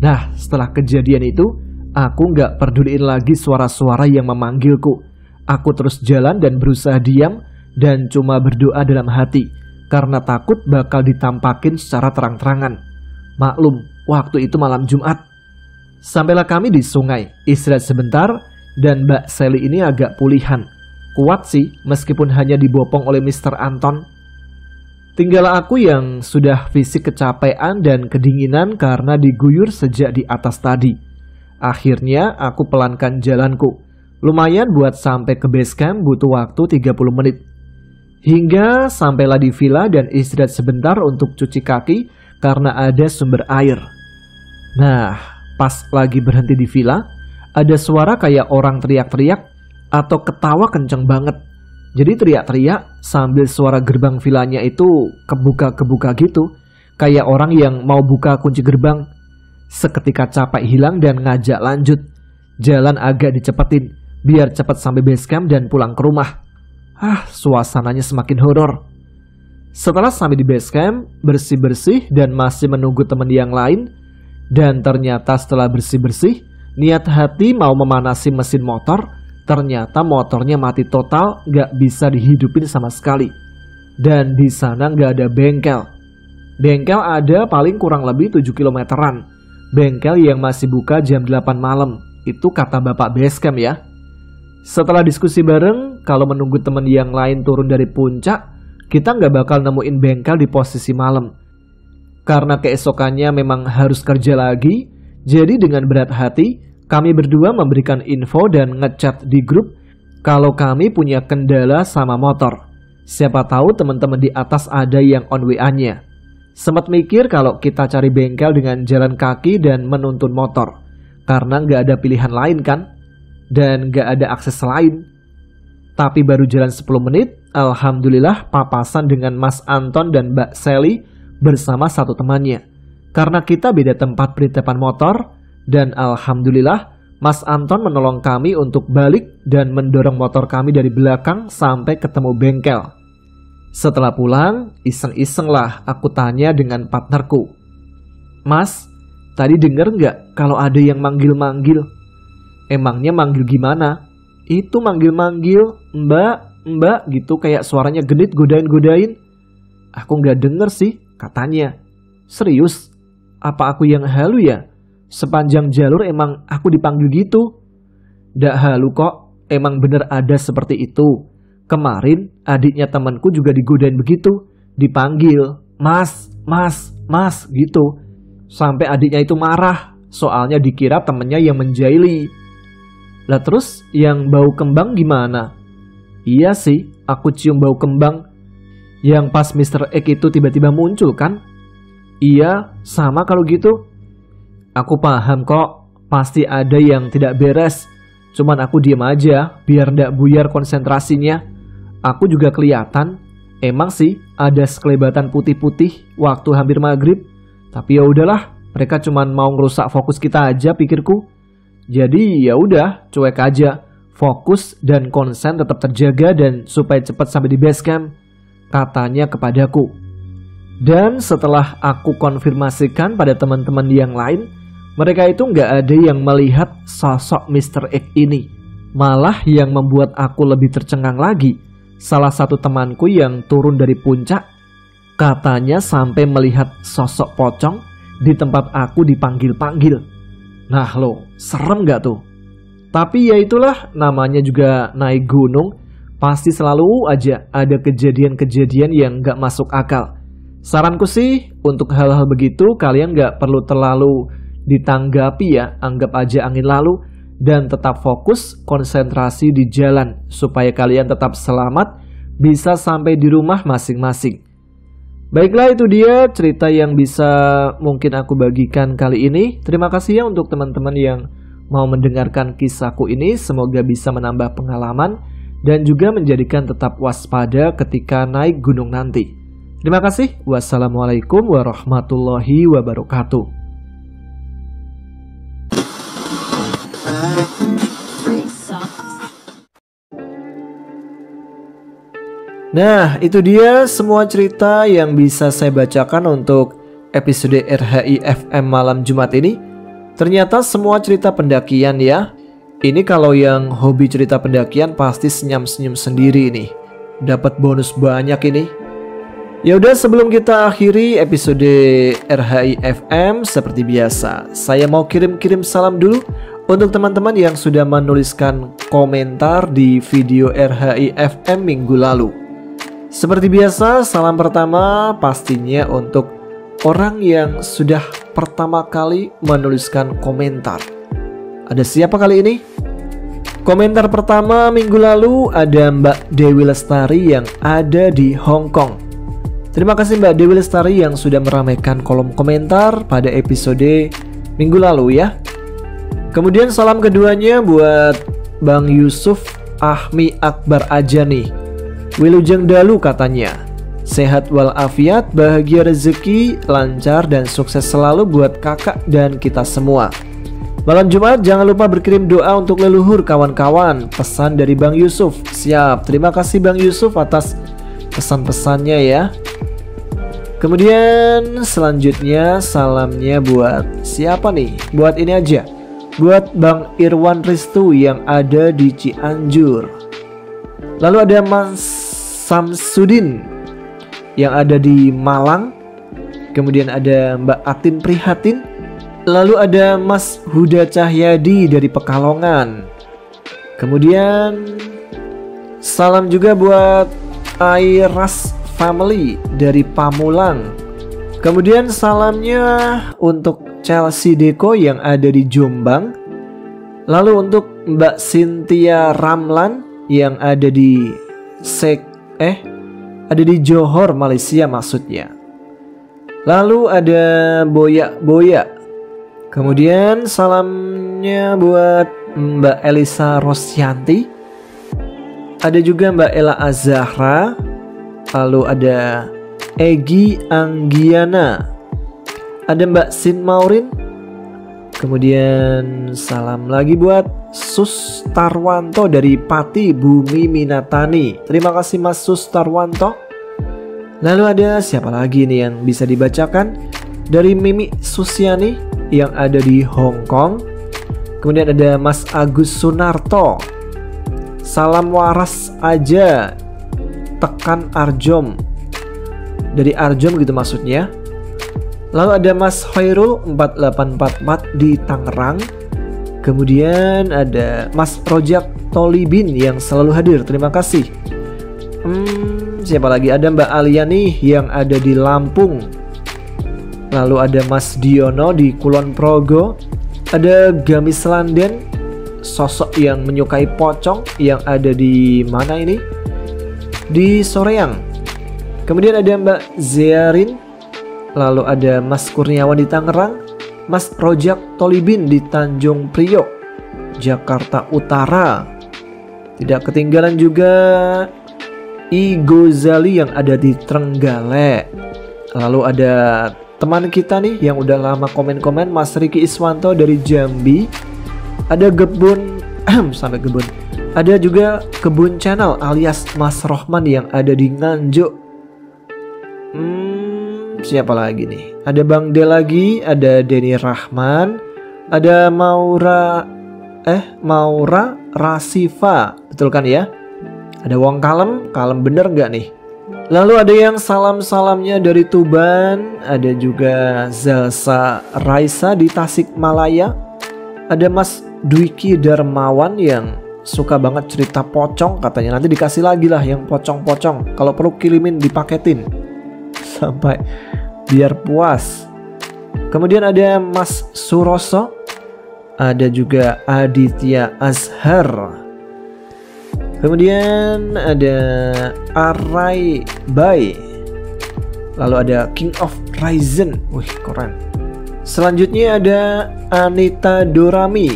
Nah, setelah kejadian itu, aku gak peduliin lagi suara-suara yang memanggilku. Aku terus jalan dan berusaha diam dan cuma berdoa dalam hati. Karena takut bakal ditampakin secara terang-terangan. Maklum, waktu itu malam Jumat. Sampailah kami di sungai, istirahat sebentar, dan Mbak Sally ini agak pulihan. Kuat sih, meskipun hanya dibopong oleh Mr. Anton. Tinggal aku yang sudah fisik kecapean dan kedinginan karena diguyur sejak di atas tadi. Akhirnya aku pelankan jalanku. Lumayan buat sampai ke base camp butuh waktu 30 menit. Hingga sampailah di villa dan istirahat sebentar untuk cuci kaki karena ada sumber air. Nah, pas lagi berhenti di villa, ada suara kayak orang teriak-teriak atau ketawa kenceng banget. Jadi teriak-teriak sambil suara gerbang villanya itu kebuka-kebuka gitu. Kayak orang yang mau buka kunci gerbang. Seketika capek hilang dan ngajak lanjut. Jalan agak dicepetin biar cepat sampai base camp dan pulang ke rumah. Suasananya semakin horor. Setelah sampai di base camp, bersih-bersih dan masih menunggu teman yang lain, Dan ternyata setelah bersih-bersih, niat hati mau memanasi mesin motor, ternyata motornya mati total, gak bisa dihidupin sama sekali. Dan di sana gak ada bengkel. Bengkel ada paling kurang lebih 7 kilometeran. Bengkel yang masih buka jam 8 malam. Itu kata Bapak Basecamp ya. Setelah diskusi bareng, kalau menunggu teman yang lain turun dari puncak, kita gak bakal nemuin bengkel di posisi malam. Karena keesokannya memang harus kerja lagi, jadi dengan berat hati, kami berdua memberikan info dan ngechat di grup kalau kami punya kendala sama motor. Siapa tahu teman-teman di atas ada yang on WA-nya. Sempat mikir kalau kita cari bengkel dengan jalan kaki dan menuntun motor. Karena nggak ada pilihan lain kan? Dan nggak ada akses lain. Tapi baru jalan 10 menit, alhamdulillah papasan dengan Mas Anton dan Mbak Sally bersama satu temannya. Karena kita beda tempat penitipan motor, dan alhamdulillah Mas Anton menolong kami untuk balik dan mendorong motor kami dari belakang sampai ketemu bengkel. Setelah pulang, iseng-iseng lah aku tanya dengan partnerku. Mas, tadi denger nggak kalau ada yang manggil-manggil? Emangnya manggil gimana? Itu manggil-manggil, mbak gitu kayak suaranya genit godain-godain. Aku nggak denger sih, katanya. Serius? Apa aku yang halu ya? Sepanjang jalur emang aku dipanggil gitu? Nggak halu kok, emang bener ada seperti itu. Kemarin adiknya temanku juga digodain begitu. Dipanggil, mas gitu. Sampai adiknya itu marah, soalnya dikira temennya yang menjaili. Lah terus yang bau kembang gimana? Iya sih, aku cium bau kembang. Yang pas Mr. X itu tiba-tiba muncul kan? Iya, sama kalau gitu. Aku paham kok, pasti ada yang tidak beres. Cuman aku diam aja, biar ndak buyar konsentrasinya. Aku juga kelihatan, emang sih ada sekelebatan putih-putih waktu hampir maghrib. Tapi ya udahlah, mereka cuman mau ngerusak fokus kita aja pikirku. Jadi ya udah, cuek aja. Fokus dan konsen tetap terjaga dan supaya cepat sampai di base camp, katanya kepadaku. Dan setelah aku konfirmasikan pada teman-teman yang lain, mereka itu nggak ada yang melihat sosok Mr. X ini. Malah yang membuat aku lebih tercengang lagi, salah satu temanku yang turun dari puncak, katanya sampai melihat sosok pocong di tempat aku dipanggil-panggil. Nah lo, serem nggak tuh? Tapi ya itulah, namanya juga naik gunung, pasti selalu aja ada kejadian-kejadian yang nggak masuk akal. Saranku sih, untuk hal-hal begitu kalian nggak perlu terlalu ditanggapi ya, anggap aja angin lalu, dan tetap fokus konsentrasi di jalan supaya kalian tetap selamat, bisa sampai di rumah masing-masing. Baiklah, itu dia cerita yang bisa mungkin aku bagikan kali ini. Terima kasih ya untuk teman-teman yang mau mendengarkan kisahku ini. Semoga bisa menambah pengalaman dan juga menjadikan tetap waspada ketika naik gunung nanti. Terima kasih. Wassalamualaikum warahmatullahi wabarakatuh. Nah, itu dia semua cerita yang bisa saya bacakan untuk episode RHI FM malam Jumat ini. Ternyata semua cerita pendakian ya. Ini kalau yang hobi cerita pendakian pasti senyum-senyum sendiri nih. Dapat bonus banyak ini. Ya udah, sebelum kita akhiri episode RHI FM seperti biasa, saya mau kirim salam dulu untuk teman-teman yang sudah menuliskan komentar di video RHI FM minggu lalu. Seperti biasa, salam pertama pastinya untuk orang yang sudah pertama kali menuliskan komentar. Ada siapa kali ini? Komentar pertama minggu lalu ada Mbak Dewi Lestari yang ada di Hong Kong. Terima kasih Mbak Dewi Lestari yang sudah meramaikan kolom komentar pada episode minggu lalu ya. Kemudian salam keduanya buat Bang Yusuf Ahmi Akbar aja nih. Wilujeng dalu katanya. Sehat walafiat, bahagia rezeki, lancar dan sukses selalu buat kakak dan kita semua. Malam Jumat jangan lupa berkirim doa untuk leluhur kawan-kawan. Pesan dari Bang Yusuf. Siap, terima kasih Bang Yusuf atas pesan-pesannya ya. Kemudian selanjutnya salamnya buat siapa nih? Buat ini aja, buat Bang Irwan Ristu yang ada di Cianjur. Lalu ada Mas Samsudin yang ada di Malang. Kemudian ada Mbak Atin Prihatin. Lalu ada Mas Huda Cahyadi dari Pekalongan. Kemudian salam juga buat Airas Family dari Pamulang. Kemudian salamnya untuk Chelsea Deko yang ada di Jombang. Lalu untuk Mbak Cynthia Ramlan yang ada di ada di Johor, Malaysia maksudnya. Lalu ada Boya. Kemudian salamnya buat Mbak Elisa Rosyanti. Ada juga Mbak Ella Azahra. Lalu ada Egi Anggiana. Ada Mbak Sin Maurin. Kemudian salam lagi buat Sus Tarwanto dari Pati Bumi Minatani. Terima kasih Mas Sus Tarwanto. Lalu ada siapa lagi nih yang bisa dibacakan? Dari Mimi Susiani yang ada di Hong Kong. Kemudian ada Mas Agus Sunarto. Salam waras aja, tekan Arjom. Dari Arjom gitu maksudnya. Lalu ada Mas Khairul 4844 di Tangerang. Kemudian ada Mas Rojak Tolibin yang selalu hadir. Terima kasih. Siapa lagi? Ada Mbak Alia nih yang ada di Lampung. Lalu ada Mas Diono di Kulon Progo. Ada Gamis Landen, sosok yang menyukai pocong yang ada di mana ini? Di Soreang. Kemudian ada Mbak Zearin. Lalu ada Mas Kurniawan di Tangerang. Mas Rojak Tolibin di Tanjung Priok, Jakarta Utara. Tidak ketinggalan juga I Gozali yang ada di Trenggalek. Lalu ada teman kita nih yang udah lama komen-komen, Mas Riki Iswanto dari Jambi. Ada Gebun sampai Gebun. Ada juga Kebun Channel alias Mas Rohman yang ada di Nganjuk. Siapa lagi nih? Ada Bang De lagi, ada Denny Rahman, ada Maura Rasifa, betul kan ya? Ada Wong kalem bener nggak nih? Lalu ada yang salamnya dari Tuban, ada juga Zelsa Raisa di Tasikmalaya, ada Mas Dwiki Darmawan yang suka banget cerita pocong, katanya nanti dikasih lagi lah yang pocong-pocong, kalau perlu kirimin dipaketin sampai biar puas. Kemudian ada Mas Suroso, ada juga Aditya Azhar. Kemudian ada Arai Bay. Lalu ada King of Ryzen. Wih, keren. Selanjutnya ada Anita Dorami.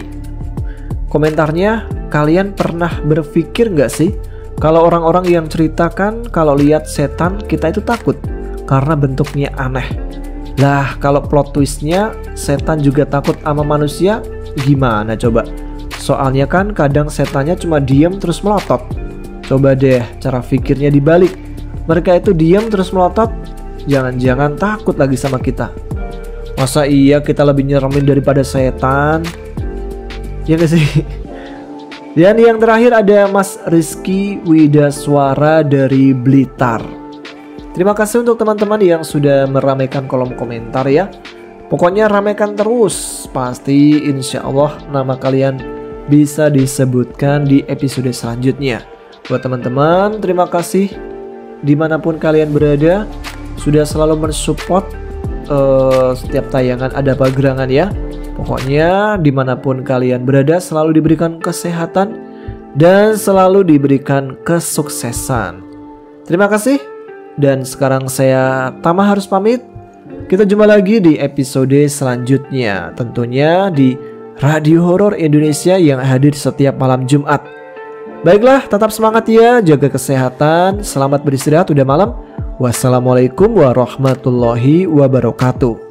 Komentarnya, kalian pernah berpikir gak sih kalau orang-orang yang ceritakan kalau lihat setan kita itu takut karena bentuknya aneh. Lah, kalau plot twistnya setan juga takut sama manusia, gimana coba? Soalnya kan kadang setannya cuma diam terus melotot. Coba deh cara pikirnya dibalik. Mereka itu diam terus melotot, jangan-jangan takut lagi sama kita. Masa iya kita lebih nyeremin daripada setan? Ya gak sih? Dan yang terakhir ada Mas Rizky Widaswara dari Blitar. Terima kasih untuk teman-teman yang sudah meramaikan kolom komentar ya. Pokoknya ramaikan terus. Pasti insya Allah nama kalian bisa disebutkan di episode selanjutnya. Buat teman-teman, terima kasih dimanapun kalian berada sudah selalu mensupport setiap tayangan ada apa gerangan ya. Pokoknya dimanapun kalian berada selalu diberikan kesehatan dan selalu diberikan kesuksesan. Terima kasih. Dan sekarang saya Tama harus pamit. Kita jumpa lagi di episode selanjutnya, tentunya di Radio Horor Indonesia yang hadir setiap malam Jumat. Baiklah, tetap semangat ya, jaga kesehatan, selamat beristirahat, udah malam. Wassalamualaikum warahmatullahi wabarakatuh.